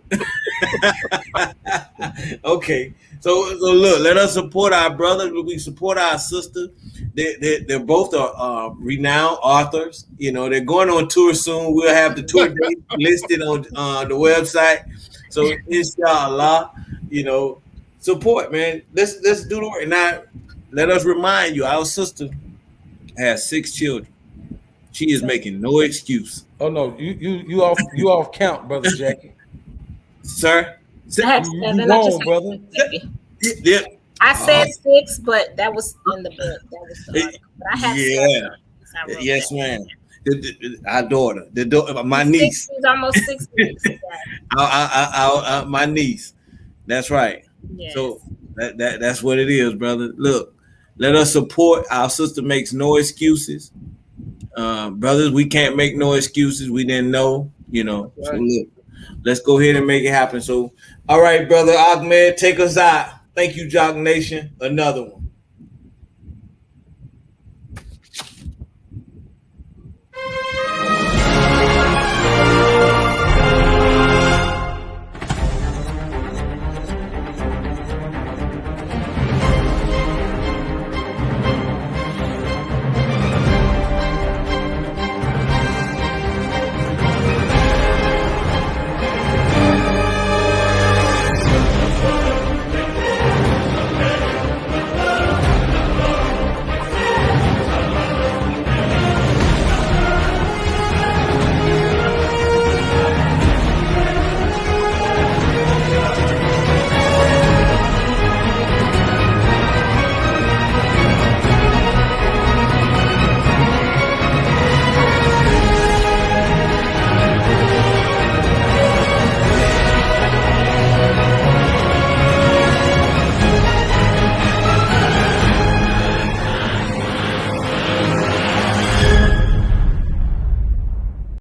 Okay. So look, let us support our brother. We support our sister. They're both renowned authors. They're going on tour soon. We'll have the tour date listed on the website. So inshallah, support, man. Let's do the work. Now, let us remind you, our sister has 6 children. She is making no excuse. Oh no, you off count, brother Jackie. Sir, you wrong, brother. Yeah. I said 6, but that was in the book. That was the article. But I had 7. Yes, ma'am. Our daughter, my niece. She's almost 6 weeks. My niece. That's right. Yes. So that's what it is, brother. Look, let us support. Our sister makes no excuses. Brothers, we can't make no excuses. We didn't know, Right. So look, let's go ahead and make it happen. So, all right, brother Ahmed, take us out. Thank you, Jock Nation. Another one.